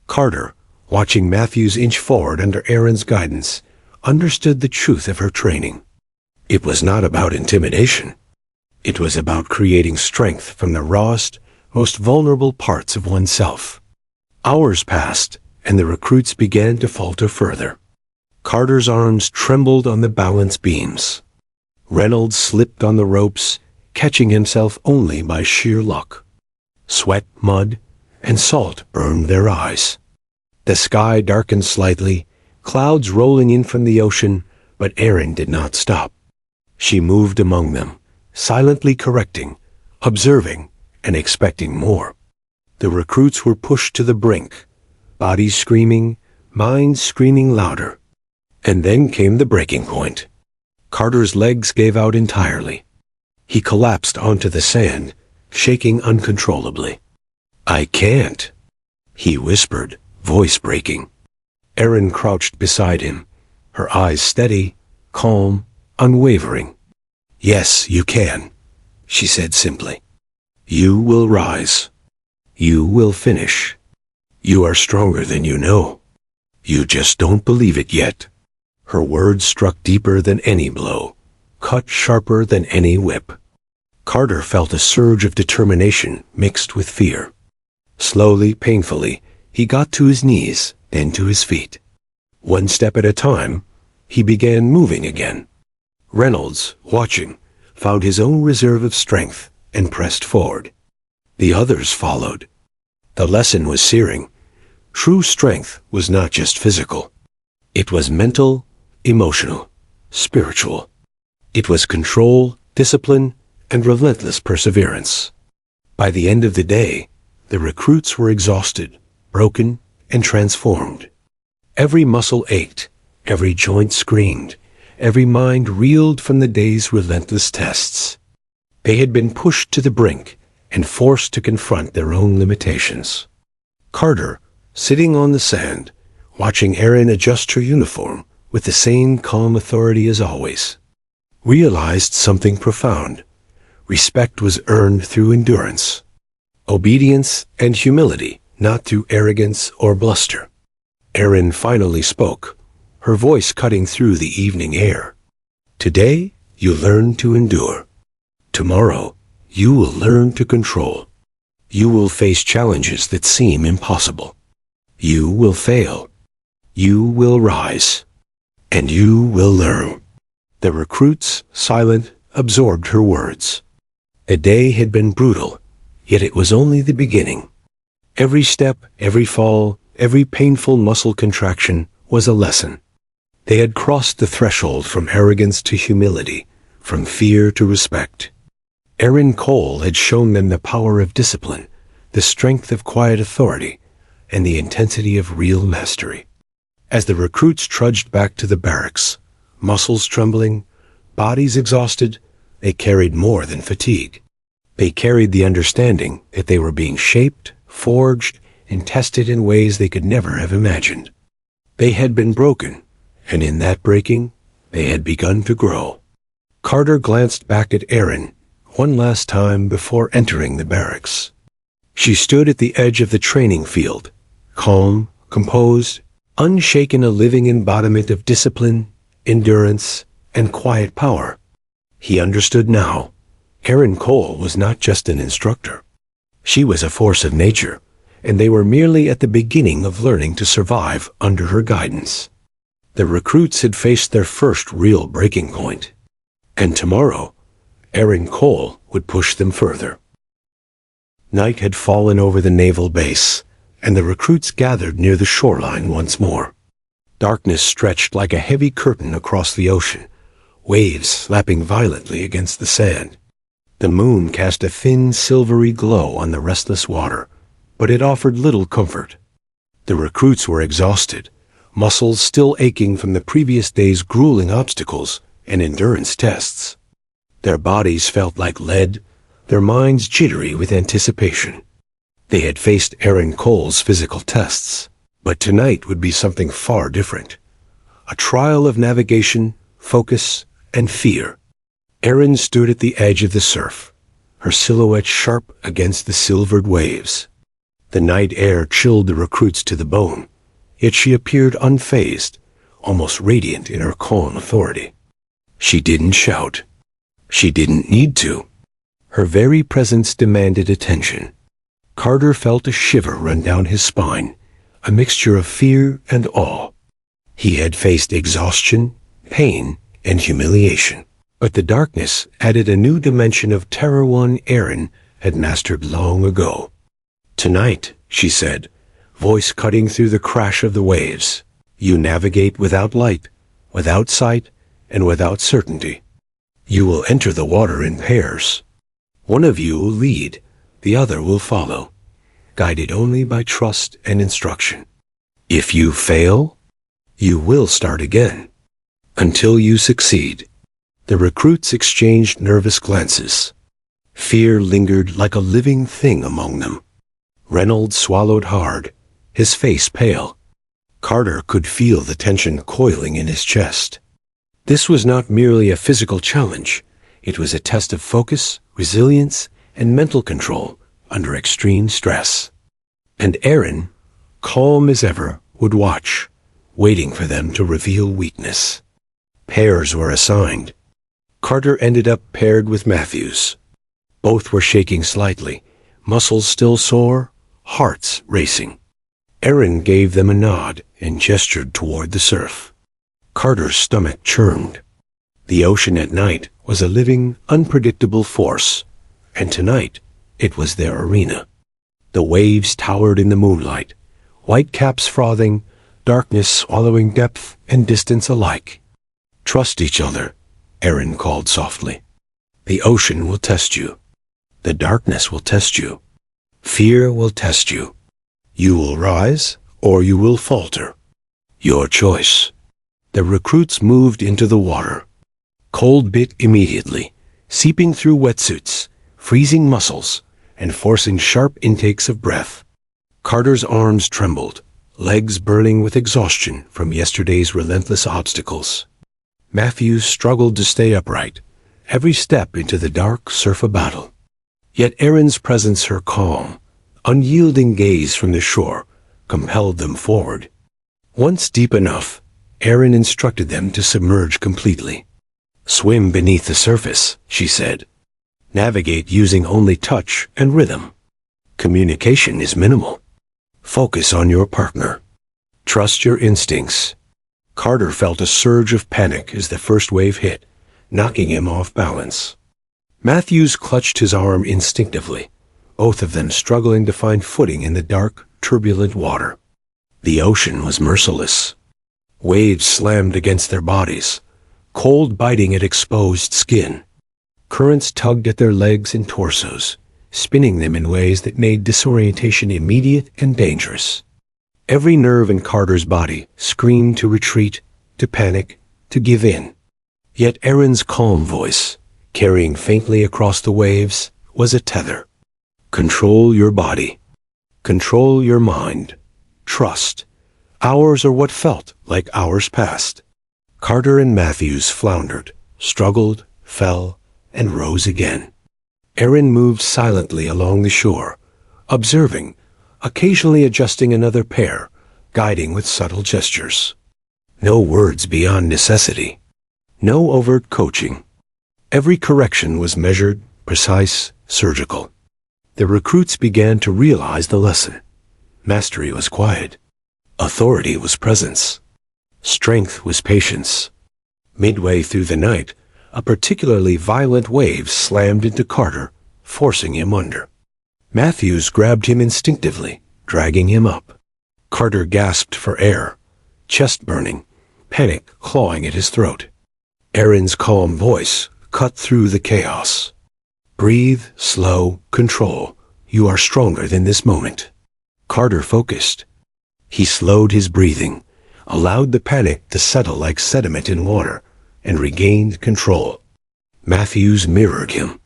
Carter, watching Matthews inch forward under Erin's guidance, understood the truth of her training. It was not about intimidation. It was about creating strength from the rawest, most vulnerable parts of oneself. Hours passed, and the recruits began to falter further. Carter's arms trembled on the balance beams. Reynolds slipped on the ropes, catching himself only by sheer luck. Sweat, mud, and salt burned their eyes. The sky darkened slightly, clouds rolling in from the ocean, but Erin did not stop. She moved among them, silently correcting, observing, and expecting more. The recruits were pushed to the brink, bodies screaming, minds screaming louder. And then came the breaking point. Carter's legs gave out entirely. He collapsed onto the sand, shaking uncontrollably. "I can't," he whispered, voice breaking. Erin crouched beside him, her eyes steady, calm, unwavering. "Yes, you can," she said simply. "You will rise. You will finish. You are stronger than you know. You just don't believe it yet." Her words struck deeper than any blow, cut sharper than any whip. Carter felt a surge of determination mixed with fear. Slowly, painfully, he got to his knees, then to his feet. One step at a time, he began moving again. Reynolds, watching, found his own reserve of strength and pressed forward. The others followed. The lesson was searing. True strength was not just physical. It was mental, emotional, spiritual. It was control, discipline, and relentless perseverance. By the end of the day, the recruits were exhausted, broken, and transformed. Every muscle ached, every joint screamed, every mind reeled from the day's relentless tests. They had been pushed to the brink and forced to confront their own limitations. Carter, sitting on the sand, watching Erin adjust her uniform with the same calm authority as always, realized something profound. Respect was earned through endurance, obedience and humility, not through arrogance or bluster. Erin finally spoke, her voice cutting through the evening air. "Today, you learn to endure. Tomorrow, you will learn to control. You will face challenges that seem impossible. You will fail. You will rise. And you will learn." The recruits, silent, absorbed her words. The day had been brutal, yet it was only the beginning. Every step, every fall, every painful muscle contraction was a lesson. They had crossed the threshold from arrogance to humility, from fear to respect. Erin Cole had shown them the power of discipline, the strength of quiet authority, and the intensity of real mastery. As the recruits trudged back to the barracks, muscles trembling, bodies exhausted, they carried more than fatigue. They carried the understanding that they were being shaped, forged, and tested in ways they could never have imagined. They had been broken, and in that breaking, they had begun to grow. Carter glanced back at Erin one last time before entering the barracks. She stood at the edge of the training field, calm, composed, unshaken, a living embodiment of discipline, endurance, and quiet power. He understood now. Erin Cole was not just an instructor. She was a force of nature, and they were merely at the beginning of learning to survive under her guidance. The recruits had faced their first real breaking point, and tomorrow, Erin Cole would push them further. Night had fallen over the naval base, and the recruits gathered near the shoreline once more. Darkness stretched like a heavy curtain across the ocean, waves slapping violently against the sand. The moon cast a thin, silvery glow on the restless water, but it offered little comfort. The recruits were exhausted, muscles still aching from the previous day's grueling obstacles and endurance tests. Their bodies felt like lead, their minds jittery with anticipation. They had faced Erin Cole's physical tests, but tonight would be something far different. A trial of navigation, focus, and fear. Erin stood at the edge of the surf, her silhouette sharp against the silvered waves. The night air chilled the recruits to the bone, yet she appeared unfazed, almost radiant in her calm authority. She didn't shout. She didn't need to. Her very presence demanded attention. Carter felt a shiver run down his spine, a mixture of fear and awe. He had faced exhaustion, pain, and humiliation, but the darkness added a new dimension of terror one Aaron had mastered long ago. "Tonight," she said, voice cutting through the crash of the waves, "you navigate without light, without sight, and without certainty. You will enter the water in pairs. One of you will lead, the other will follow, guided only by trust and instruction. If you fail, you will start again, until you succeed." The recruits exchanged nervous glances. Fear lingered like a living thing among them. Reynolds swallowed hard, his face pale. Carter could feel the tension coiling in his chest. This was not merely a physical challenge. It was a test of focus, resilience, and mental control under extreme stress. And Aaron, calm as ever, would watch, waiting for them to reveal weakness. Pairs were assigned. Carter ended up paired with Matthews. Both were shaking slightly, muscles still sore, hearts racing. Aaron gave them a nod and gestured toward the surf. Carter's stomach churned. The ocean at night was a living, unpredictable force, and tonight it was their arena. The waves towered in the moonlight, white caps frothing, darkness swallowing depth and distance alike. "Trust each other," Aaron called softly. "The ocean will test you. The darkness will test you. Fear will test you. You will rise, or you will falter. Your choice." The recruits moved into the water. Cold bit immediately, seeping through wetsuits, freezing muscles, and forcing sharp intakes of breath. Carter's arms trembled, legs burning with exhaustion from yesterday's relentless obstacles. Matthews struggled to stay upright, every step into the dark surf of battle. Yet Aaron's presence, her calm, unyielding gaze from the shore, compelled them forward. Once deep enough, Aaron instructed them to submerge completely. "Swim beneath the surface," she said. "Navigate using only touch and rhythm. Communication is minimal. Focus on your partner. Trust your instincts." Carter felt a surge of panic as the first wave hit, knocking him off balance. Matthews clutched his arm instinctively, both of them struggling to find footing in the dark, turbulent water. The ocean was merciless. Waves slammed against their bodies, cold biting at exposed skin. Currents tugged at their legs and torsos, spinning them in ways that made disorientation immediate and dangerous. Every nerve in Carter's body screamed to retreat, to panic, to give in. Yet Aaron's calm voice, carrying faintly across the waves, was a tether. "Control your body. Control your mind. Trust. Hours are what felt like hours past." Carter and Matthews floundered, struggled, fell, and rose again. Aaron moved silently along the shore, observing, occasionally adjusting another pair, guiding with subtle gestures. No words beyond necessity. No overt coaching. Every correction was measured, precise, surgical. The recruits began to realize the lesson. Mastery was quiet. Authority was presence. Strength was patience. Midway through the night, a particularly violent wave slammed into Carter, forcing him under. Matthews grabbed him instinctively, dragging him up. Carter gasped for air, chest burning, panic clawing at his throat. Aaron's calm voice cut through the chaos. "Breathe, slow, control. You are stronger than this moment." Carter focused. He slowed his breathing, allowed the panic to settle like sediment in water, and regained control. Matthews mirrored him.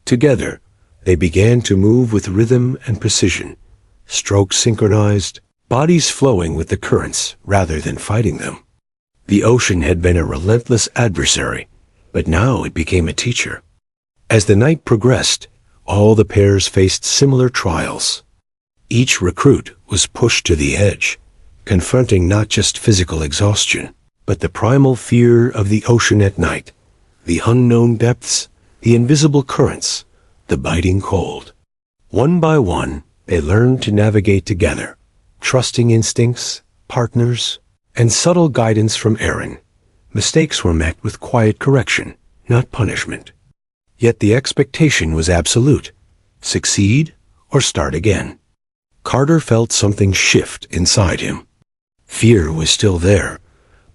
Together, they began to move with rhythm and precision, strokes synchronized, bodies flowing with the currents rather than fighting them. The ocean had been a relentless adversary, but now it became a teacher. As the night progressed, All the pairs faced similar trials. Each recruit was pushed to the edge, confronting not just physical exhaustion, but the primal fear of the ocean at night, the unknown depths, the invisible currents, the biting cold. One by one, they learned to navigate together, trusting instincts, partners, and subtle guidance from Aaron. Mistakes were met with quiet correction, not punishment. Yet the expectation was absolute: succeed or start again. Carter felt something shift inside him. Fear was still there,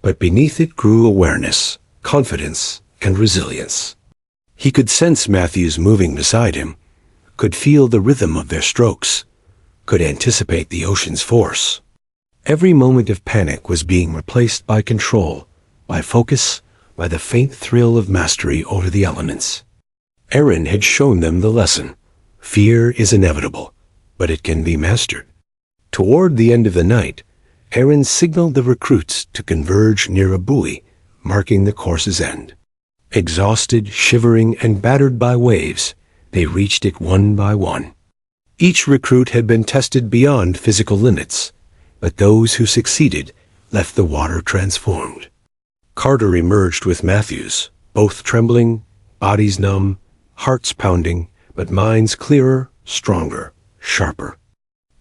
but beneath it grew awareness, confidence, and resilience. He could sense Matthews moving beside him, could feel the rhythm of their strokes, could anticipate the ocean's force. Every moment of panic was being replaced by control, by focus, by the faint thrill of mastery over the elements. Aaron had shown them the lesson. Fear is inevitable, but it can be mastered. Toward the end of the night, Aaron signaled the recruits to converge near a buoy, marking the course's end. Exhausted, shivering, and battered by waves, they reached it one by one. Each recruit had been tested beyond physical limits, but those who succeeded left the water transformed. Carter emerged with Matthews, both trembling, bodies numb, hearts pounding, but minds clearer, stronger, sharper.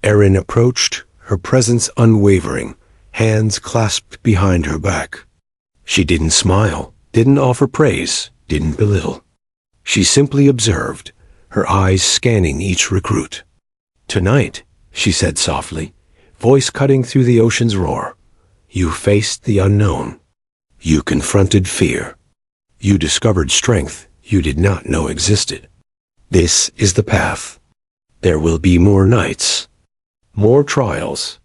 Erin approached, her presence unwavering, hands clasped behind her back. She didn't smile, didn't offer praise, didn't belittle. She simply observed, her eyes scanning each recruit. "Tonight," she said softly, voice cutting through the ocean's roar, "you faced the unknown. You confronted fear. You discovered strength you did not know existed. This is the path. There will be more nights, more trials.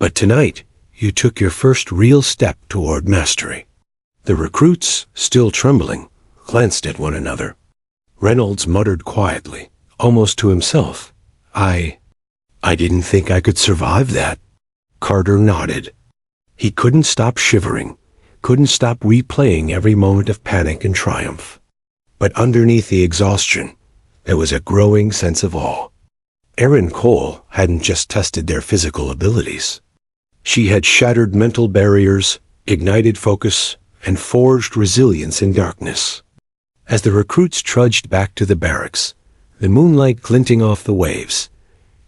But tonight, you took your first real step toward mastery." The recruits, still trembling, glanced at one another. Reynolds muttered quietly, almost to himself, I didn't think I could survive that." Carter nodded. He couldn't stop shivering, couldn't stop replaying every moment of panic and triumph. But underneath the exhaustion, there was a growing sense of awe. Erin Cole hadn't just tested their physical abilities. She had shattered mental barriers, ignited focus, and forged resilience in darkness. As the recruits trudged back to the barracks, the moonlight glinting off the waves,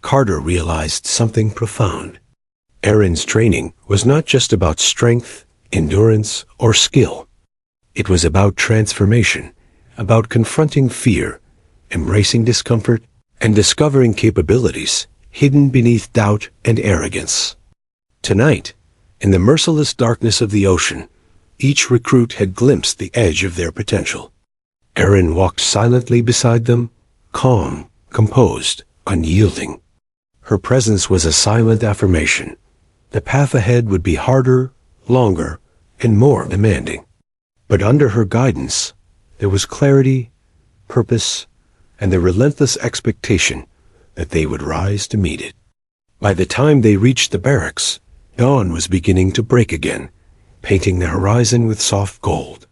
Carter realized something profound. Erin's training was not just about strength, endurance, or skill. It was about transformation, about confronting fear, embracing discomfort, and discovering capabilities hidden beneath doubt and arrogance. Tonight, in the merciless darkness of the ocean, each recruit had glimpsed the edge of their potential. Erin walked silently beside them, calm, composed, unyielding. Her presence was a silent affirmation. The path ahead would be harder, longer, and more demanding. But under her guidance, there was clarity, purpose, and the relentless expectation that they would rise to meet it. By the time they reached the barracks, dawn was beginning to break again, painting the horizon with soft gold.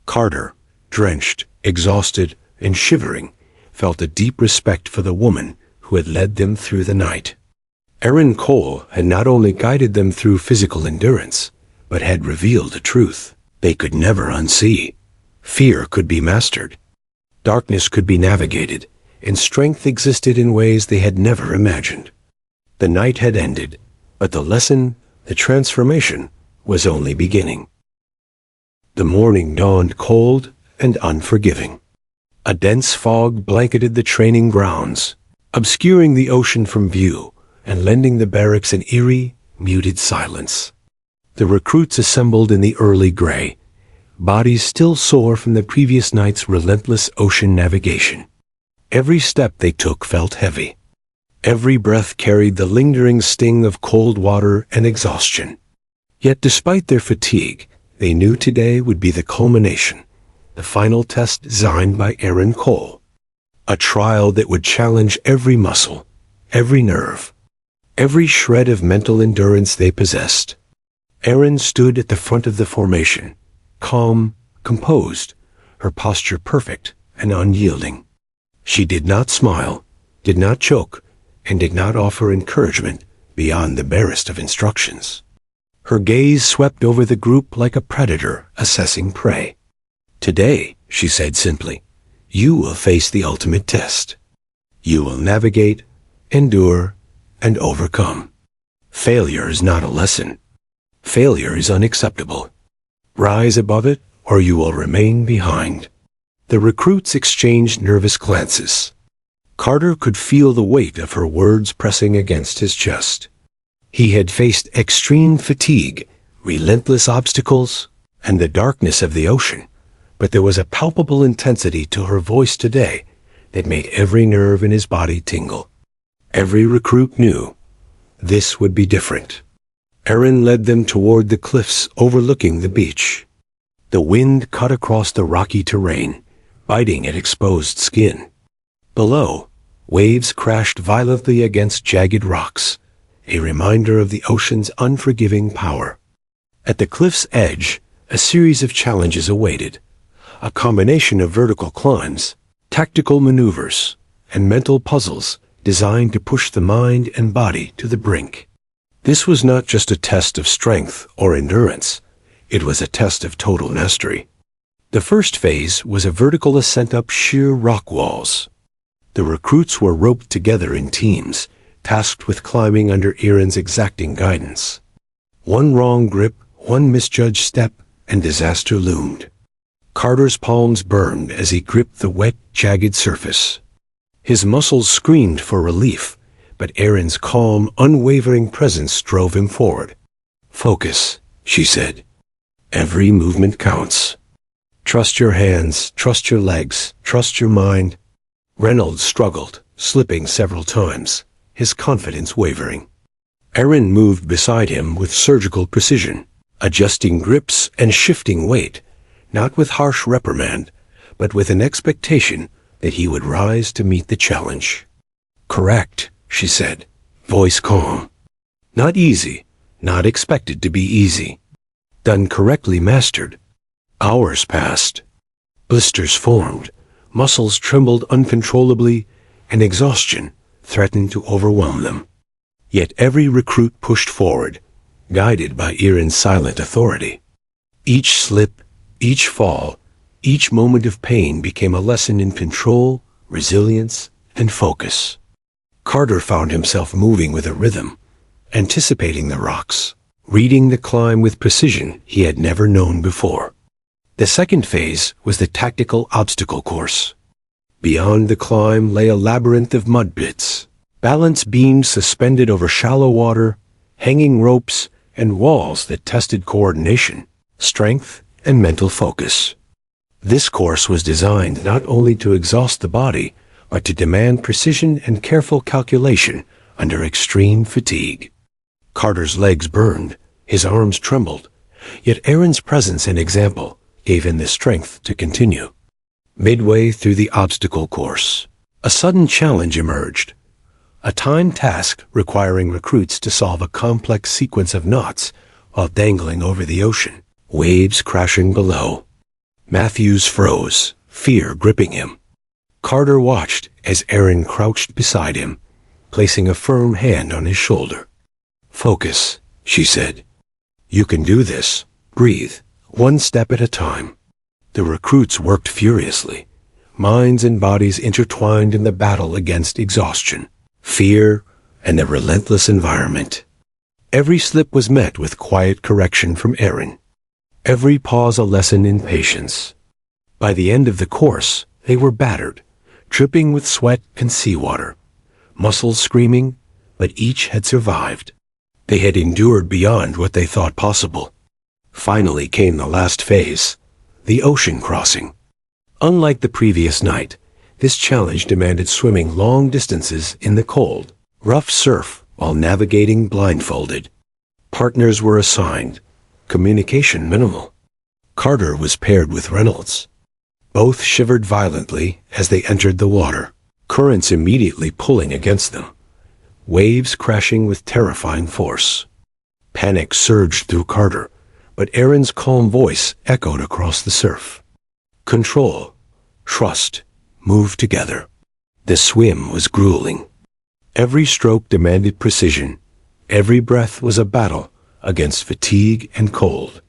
Carter, drenched, exhausted, and shivering, felt a deep respect for the woman who had led them through the night. Erin Cole had not only guided them through physical endurance, but had revealed a truth they could never unsee. Fear could be mastered. Darkness could be navigated, and strength existed in ways they had never imagined. The night had ended, but the lesson, the transformation, was only beginning. The morning dawned cold and unforgiving. A dense fog blanketed the training grounds, obscuring the ocean from view and lending the barracks an eerie, muted silence. The recruits assembled in the early gray, bodies still sore from the previous night's relentless ocean navigation. Every step they took felt heavy. Every breath carried the lingering sting of cold water and exhaustion. Yet despite their fatigue, they knew today would be the culmination, the final test designed by Erin Cole. A trial that would challenge every muscle, every nerve, every shred of mental endurance they possessed. Erin stood at the front of the formation, calm, composed, her posture perfect and unyielding. She did not smile, did not choke, and did not offer encouragement beyond the barest of instructions. Her gaze swept over the group like a predator assessing prey. "Today," she said simply, "you will face the ultimate test. You will navigate, endure, and overcome. Failure is not a lesson. Failure is unacceptable. Rise above it, or you will remain behind." The recruits exchanged nervous glances. Carter could feel the weight of her words pressing against his chest. He had faced extreme fatigue, relentless obstacles, and the darkness of the ocean, but there was a palpable intensity to her voice today that made every nerve in his body tingle. Every recruit knew this would be different. Erin led them toward the cliffs overlooking the beach. The wind cut across the rocky terrain, biting at exposed skin. Below, waves crashed violently against jagged rocks, a reminder of the ocean's unforgiving power. At the cliff's edge, a series of challenges awaited, a combination of vertical climbs, tactical maneuvers, and mental puzzles designed to push the mind and body to the brink. This was not just a test of strength or endurance, it was a test of total mastery. The first phase was a vertical ascent up sheer rock walls. The recruits were roped together in teams, tasked with climbing under Erin's exacting guidance. One wrong grip, one misjudged step, and disaster loomed. Carter's palms burned as he gripped the wet, jagged surface. His muscles screamed for relief, but Erin's calm, unwavering presence drove him forward. "Focus," she said. "Every movement counts. Trust your hands, trust your legs, trust your mind." Reynolds struggled, slipping several times, his confidence wavering. Erin moved beside him with surgical precision, adjusting grips and shifting weight, not with harsh reprimand, but with an expectation that he would rise to meet the challenge. "Correct," she said, voice calm. "Not easy, not expected to be easy. Done correctly mastered." Hours passed. Blisters formed, muscles trembled uncontrollably, and exhaustion threatened to overwhelm them. Yet every recruit pushed forward, guided by Erin's silent authority. Each slip, each fall, each moment of pain became a lesson in control, resilience, and focus. Carter found himself moving with a rhythm, anticipating the rocks, reading the climb with precision he had never known before. The second phase was the tactical obstacle course. Beyond the climb lay a labyrinth of mud pits, balance beams suspended over shallow water, hanging ropes, and walls that tested coordination, strength, and mental focus. This course was designed not only to exhaust the body, but to demand precision and careful calculation under extreme fatigue. Carter's legs burned, his arms trembled, yet Erin's presence and example gave him the strength to continue. Midway through the obstacle course, a sudden challenge emerged. A timed task requiring recruits to solve a complex sequence of knots while dangling over the ocean, waves crashing below. Matthews froze, fear gripping him. Carter watched as Erin crouched beside him, placing a firm hand on his shoulder. "Focus," she said. "You can do this. Breathe, one step at a time." The recruits worked furiously, minds and bodies intertwined in the battle against exhaustion, fear, and the relentless environment. Every slip was met with quiet correction from Erin. Every pause a lesson in patience. By the end of the course, they were battered, dripping with sweat and seawater, muscles screaming, but each had survived. They had endured beyond what they thought possible. Finally came the last phase, the ocean crossing. Unlike the previous night, this challenge demanded swimming long distances in the cold, rough surf while navigating blindfolded. Partners were assigned, communication minimal. Carter was paired with Reynolds. Both shivered violently as they entered the water, currents immediately pulling against them, waves crashing with terrifying force. Panic surged through Carter, but Erin's calm voice echoed across the surf. "Control, trust, move together." The swim was grueling. Every stroke demanded precision. Every breath was a battle against fatigue and cold.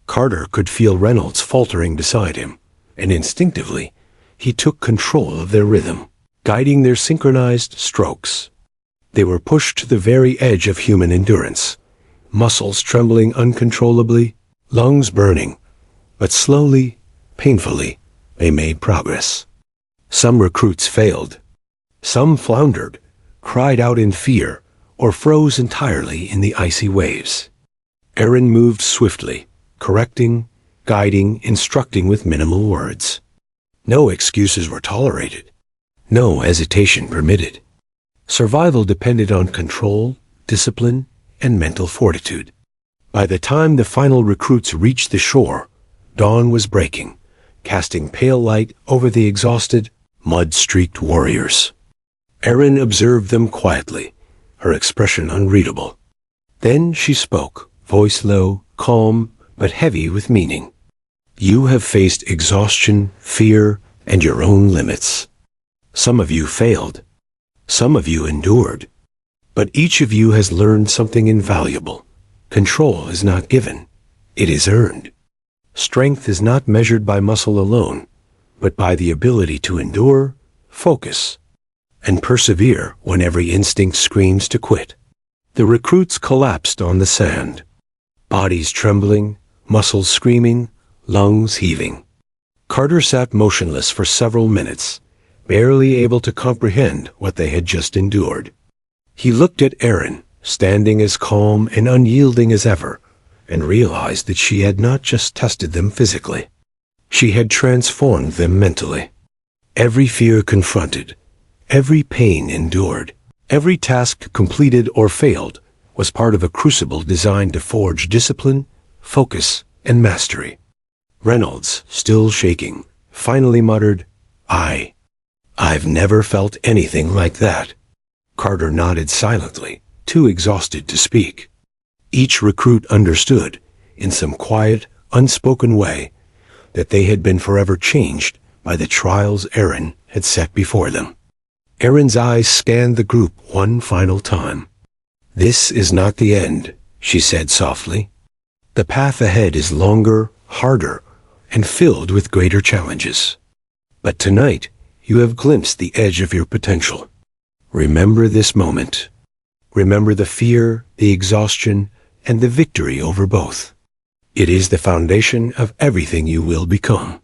Carter could feel Reynolds faltering beside him, and instinctively, he took control of their rhythm, guiding their synchronized strokes. They were pushed to the very edge of human endurance, muscles trembling uncontrollably, lungs burning, but slowly, painfully, they made progress. Some recruits failed. Some floundered, cried out in fear, or froze entirely in the icy waves. Aaron moved swiftly, correcting, guiding, instructing with minimal words. No excuses were tolerated. No hesitation permitted. Survival depended on control, discipline, and mental fortitude. By the time the final recruits reached the shore, dawn was breaking, casting pale light over the exhausted, mud-streaked warriors. Erin observed them quietly, her expression unreadable. Then she spoke, voice low, calm, but heavy with meaning. You have faced exhaustion, fear, and your own limits. Some of you failed. Some of you endured. But each of you has learned something invaluable. Control is not given. It is earned. Strength is not measured by muscle alone, but by the ability to endure, focus, and persevere when every instinct screams to quit. The recruits collapsed on the sand, bodies trembling, muscles screaming, lungs heaving. Carter sat motionless for several minutes, barely able to comprehend what they had just endured. He looked at Erin, standing as calm and unyielding as ever, and realized that she had not just tested them physically. She had transformed them mentally. Every fear confronted, every pain endured, every task completed or failed was part of a crucible designed to forge discipline, focus, and mastery. Reynolds, still shaking, finally muttered, I've never felt anything like that. Carter nodded silently, too exhausted to speak. Each recruit understood, in some quiet, unspoken way, that they had been forever changed by the trials Erin had set before them. Erin's eyes scanned the group one final time. This is not the end, she said softly. The path ahead is longer, harder, and filled with greater challenges. But tonight, you have glimpsed the edge of your potential. Remember this moment. Remember the fear, the exhaustion, and the victory over both. It is the foundation of everything you will become.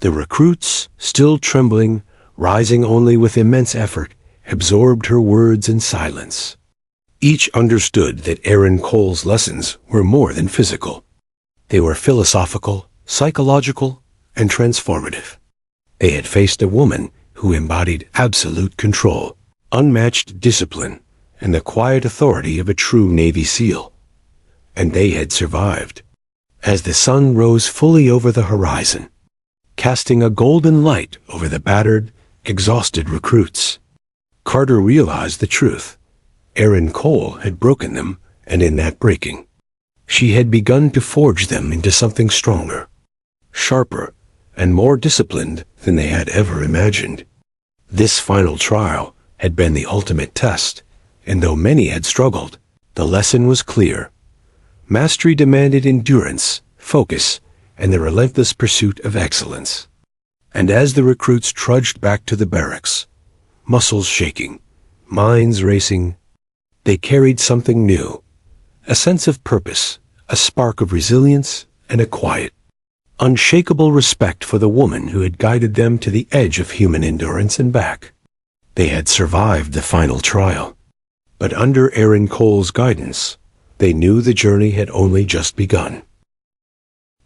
The recruits, still trembling, rising only with immense effort, absorbed her words in silence. Each understood that Erin Cole's lessons were more than physical. They were philosophical, psychological, and transformative. They had faced a woman who embodied absolute control, unmatched discipline, and the quiet authority of a true Navy SEAL. And they had survived. As the sun rose fully over the horizon, casting a golden light over the battered, exhausted recruits, Carter realized the truth. Erin Cole had broken them, and in that breaking, she had begun to forge them into something stronger, sharper, and more disciplined than they had ever imagined. This final trial had been the ultimate test, and though many had struggled, the lesson was clear. Mastery demanded endurance, focus, and the relentless pursuit of excellence. And as the recruits trudged back to the barracks, muscles shaking, minds racing, they carried something new, a sense of purpose, a spark of resilience, and a quiet, unshakable respect for the woman who had guided them to the edge of human endurance and back. They had survived the final trial, but under Erin Cole's guidance, they knew the journey had only just begun.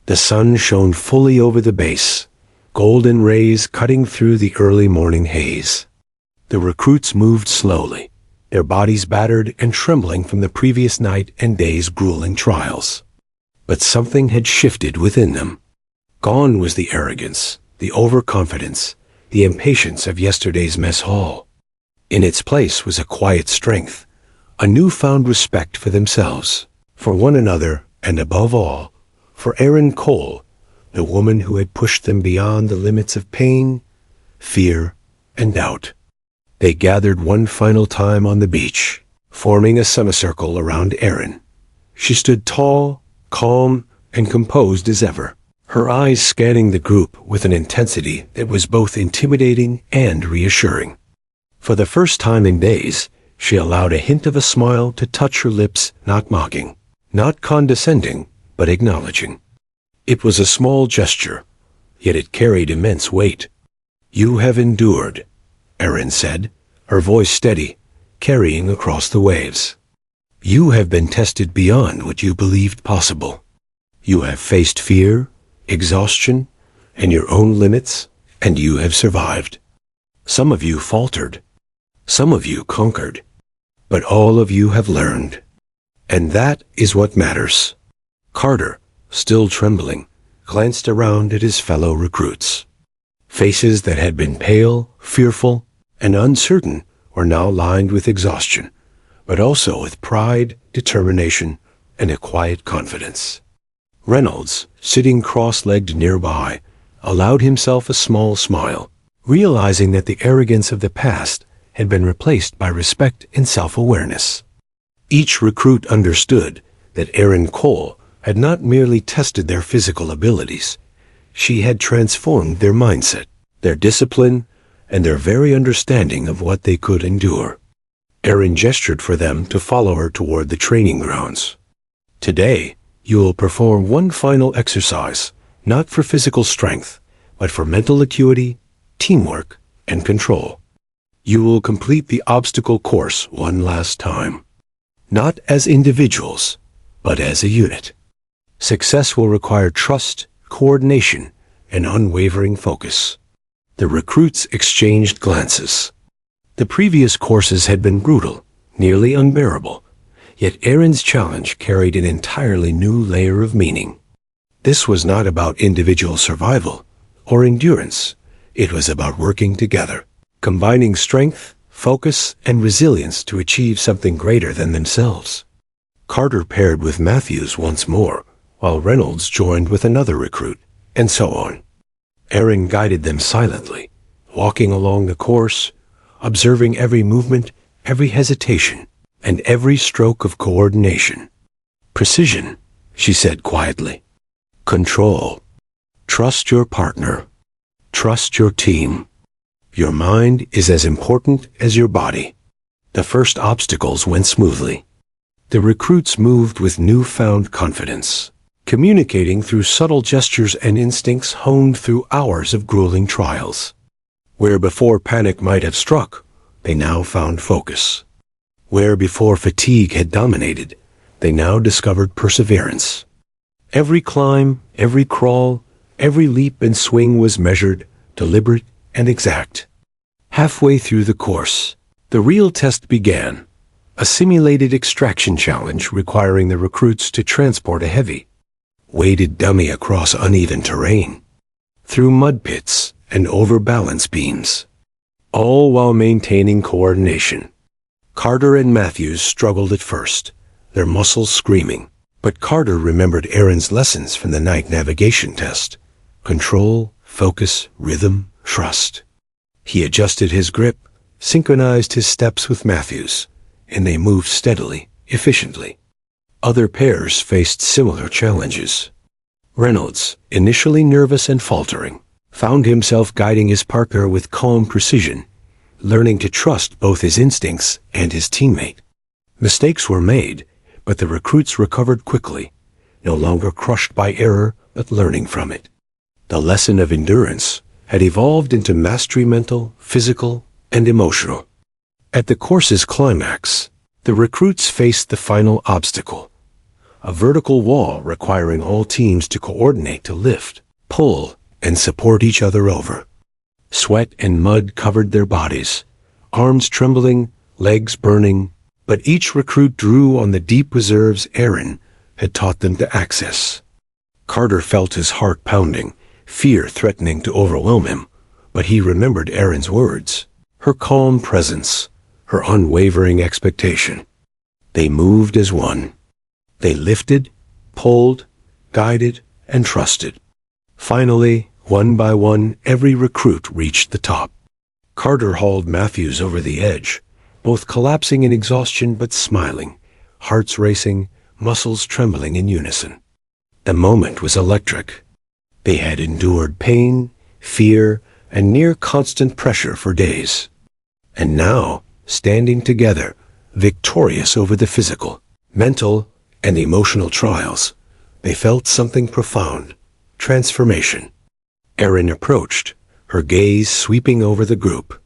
The sun shone fully over the base, golden rays cutting through the early morning haze. The recruits moved slowly, their bodies battered and trembling from the previous night and day's grueling trials. But something had shifted within them. Gone was the arrogance, the overconfidence, the impatience of yesterday's mess hall. In its place was a quiet strength, a newfound respect for themselves, for one another, and above all, for Erin Cole, the woman who had pushed them beyond the limits of pain, fear, and doubt. They gathered one final time on the beach, forming a semicircle around Erin. She stood tall, calm, and composed as ever, her eyes scanning the group with an intensity that was both intimidating and reassuring. For the first time in days, she allowed a hint of a smile to touch her lips, not mocking, not condescending, but acknowledging. It was a small gesture, yet it carried immense weight. "You have endured," Erin said, her voice steady, carrying across the waves. "You have been tested beyond what you believed possible. You have faced fear, exhaustion, and your own limits, and you have survived. Some of you faltered. Some of you conquered. But all of you have learned. And that is what matters." Carter, still trembling, glanced around at his fellow recruits. Faces that had been pale, fearful, and uncertain were now lined with exhaustion, but also with pride, determination, and a quiet confidence. Reynolds, sitting cross-legged nearby, allowed himself a small smile, realizing that the arrogance of the past had been replaced by respect and self-awareness. Each recruit understood that Erin Cole had not merely tested their physical abilities. She had transformed their mindset, their discipline, and their very understanding of what they could endure. Erin gestured for them to follow her toward the training grounds. "Today, you will perform one final exercise, not for physical strength, but for mental acuity, teamwork, and control. You will complete the obstacle course one last time, not as individuals, but as a unit. Success will require trust, coordination, and unwavering focus." The recruits exchanged glances. The previous courses had been brutal, nearly unbearable, yet Erin's challenge carried an entirely new layer of meaning. This was not about individual survival or endurance. It was about working together, combining strength, focus, and resilience to achieve something greater than themselves. Carter paired with Matthews once more, while Reynolds joined with another recruit, and so on. Erin guided them silently, walking along the course, observing every movement, every hesitation, and every stroke of coordination. "Precision," she said quietly. "Control. Trust your partner. Trust your team. Your mind is as important as your body." The first obstacles went smoothly. The recruits moved with newfound confidence, communicating through subtle gestures and instincts honed through hours of grueling trials. Where before panic might have struck, they now found focus. Where before fatigue had dominated, they now discovered perseverance. Every climb, every crawl, every leap and swing was measured, deliberate, and exact. Halfway through the course, the real test began, a simulated extraction challenge requiring the recruits to transport a heavy, weighted dummy across uneven terrain, through mud pits and over balance beams, all while maintaining coordination. Carter and Matthews struggled at first, their muscles screaming, but Carter remembered Erin's lessons from the night navigation test: control, focus, rhythm, trust. He adjusted his grip, synchronized his steps with Matthews, and they moved steadily, efficiently. Other pairs faced similar challenges. Reynolds, initially nervous and faltering, found himself guiding his partner with calm precision, learning to trust both his instincts and his teammate. Mistakes were made, but the recruits recovered quickly, no longer crushed by error, but learning from it. The lesson of endurance had evolved into mastery, mental, physical, and emotional. At the course's climax, the recruits faced the final obstacle, a vertical wall requiring all teams to coordinate to lift, pull, and support each other over. Sweat and mud covered their bodies, arms trembling, legs burning, but each recruit drew on the deep reserves Erin had taught them to access. Carter felt his heart pounding, fear threatening to overwhelm him, but he remembered Erin's words, her calm presence, her unwavering expectation. They moved as one. They lifted, pulled, guided, and trusted. Finally, one by one, every recruit reached the top. Carter hauled Matthews over the edge, both collapsing in exhaustion but smiling, hearts racing, muscles trembling in unison. The moment was electric. They had endured pain, fear, and near constant pressure for days. And now, standing together, victorious over the physical, mental, and emotional trials, they felt something profound: transformation. Erin approached, her gaze sweeping over the group.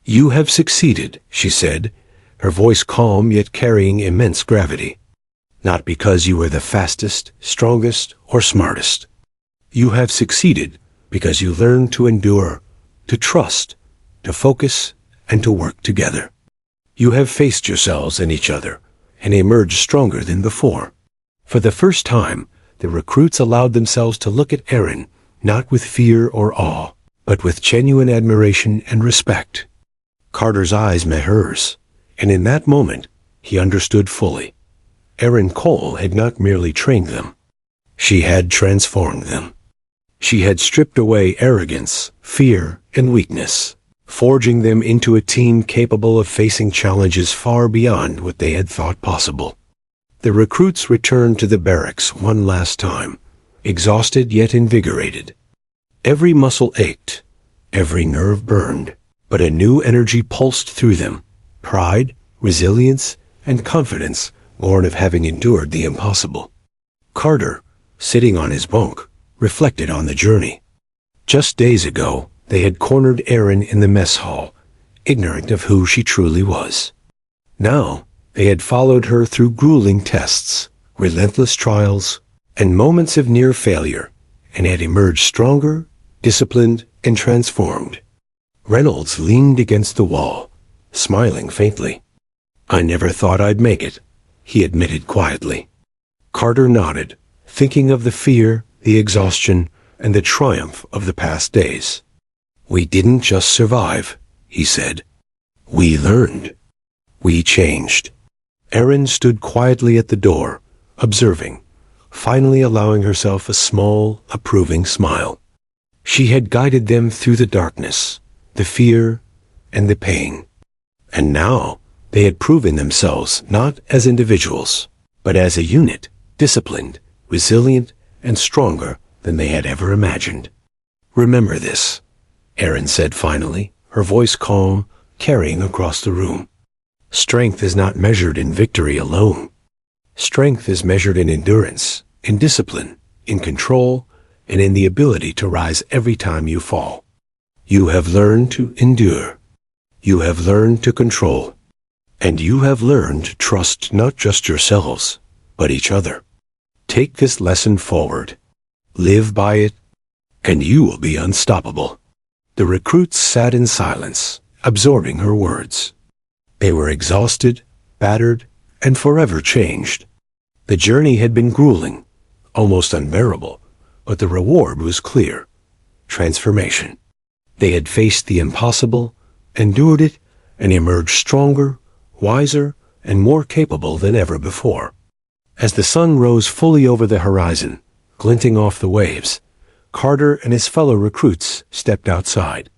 "You have succeeded," she said, her voice calm yet carrying immense gravity. "Not because you were the fastest, strongest, or smartest. You have succeeded because you learned to endure, to trust, to focus, and to work together. You have faced yourselves and each other, and emerged stronger than before." For the first time, the recruits allowed themselves to look at Erin, not with fear or awe, but with genuine admiration and respect. Carter's eyes met hers, and in that moment, he understood fully. Erin Cole had not merely trained them. She had transformed them. She had stripped away arrogance, fear, and weakness, forging them into a team capable of facing challenges far beyond what they had thought possible. The recruits returned to the barracks one last time, exhausted yet invigorated. Every muscle ached, every nerve burned, but a new energy pulsed through them: pride, resilience, and confidence born of having endured the impossible. Carter, sitting on his bunk, reflected on the journey. Just days ago, they had cornered Erin in the mess hall, ignorant of who she truly was. Now, they had followed her through grueling tests, relentless trials, and moments of near failure, and had emerged stronger, disciplined, and transformed. Reynolds leaned against the wall, smiling faintly. "I never thought I'd make it," he admitted quietly. Carter nodded, thinking of the fear, the exhaustion, and the triumph of the past days. "We didn't just survive," he said. "We learned. We changed." Erin stood quietly at the door, observing, finally allowing herself a small, approving smile. She had guided them through the darkness, the fear, and the pain. And now they had proven themselves not as individuals, but as a unit, disciplined, resilient, and stronger than they had ever imagined. "Remember this," Erin said finally, her voice calm, carrying across the room. "Strength is not measured in victory alone. Strength is measured in endurance, in discipline, in control, and in the ability to rise every time you fall. You have learned to endure. You have learned to control. And you have learned to trust not just yourselves, but each other. Take this lesson forward. Live by it, and you will be unstoppable." The recruits sat in silence, absorbing her words. They were exhausted, battered, and forever changed. The journey had been grueling, almost unbearable, but the reward was clear: transformation. They had faced the impossible, endured it, and emerged stronger, wiser, and more capable than ever before. As the sun rose fully over the horizon, glinting off the waves, Carter and his fellow recruits stepped outside.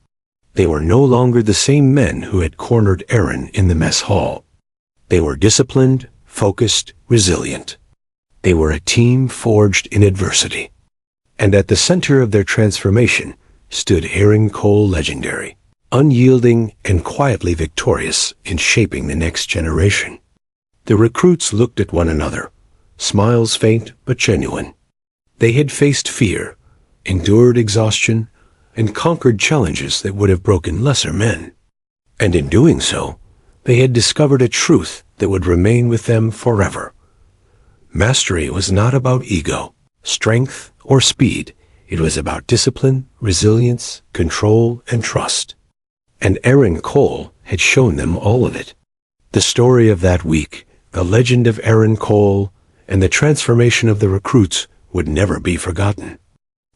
They were no longer the same men who had cornered Erin in the mess hall. They were disciplined, focused, resilient. They were a team forged in adversity. And at the center of their transformation stood Erin Cole Legendary, unyielding and quietly victorious in shaping the next generation. The recruits looked at one another, smiles faint but genuine. They had faced fear, endured exhaustion, and conquered challenges that would have broken lesser men. And in doing so, they had discovered a truth that would remain with them forever. Mastery was not about ego, strength, or speed. It was about discipline, resilience, control, and trust. And Erin Cole had shown them all of it. The story of that week, the legend of Erin Cole, and the transformation of the recruits would never be forgotten.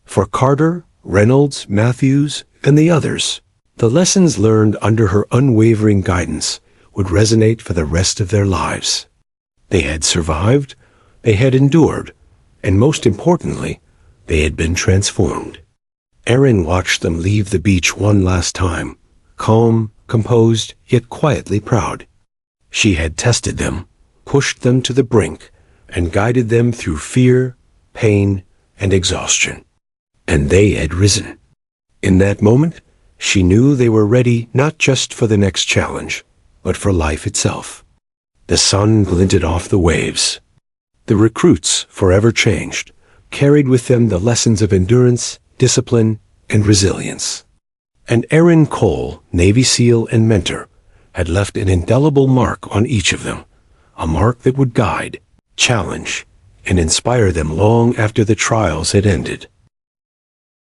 For Carter, Reynolds, Matthews, and the others, the lessons learned under her unwavering guidance would resonate for the rest of their lives. They had survived, they had endured, and most importantly, they had been transformed. Erin watched them leave the beach one last time, calm, composed, yet quietly proud. She had tested them, pushed them to the brink, and guided them through fear, pain, and exhaustion. And they had risen. In that moment, she knew they were ready not just for the next challenge, but for life itself. The sun glinted off the waves. The recruits, forever changed, carried with them the lessons of endurance, discipline, and resilience. And Aaron Cole, Navy SEAL and mentor, had left an indelible mark on each of them, a mark that would guide, challenge, and inspire them long after the trials had ended.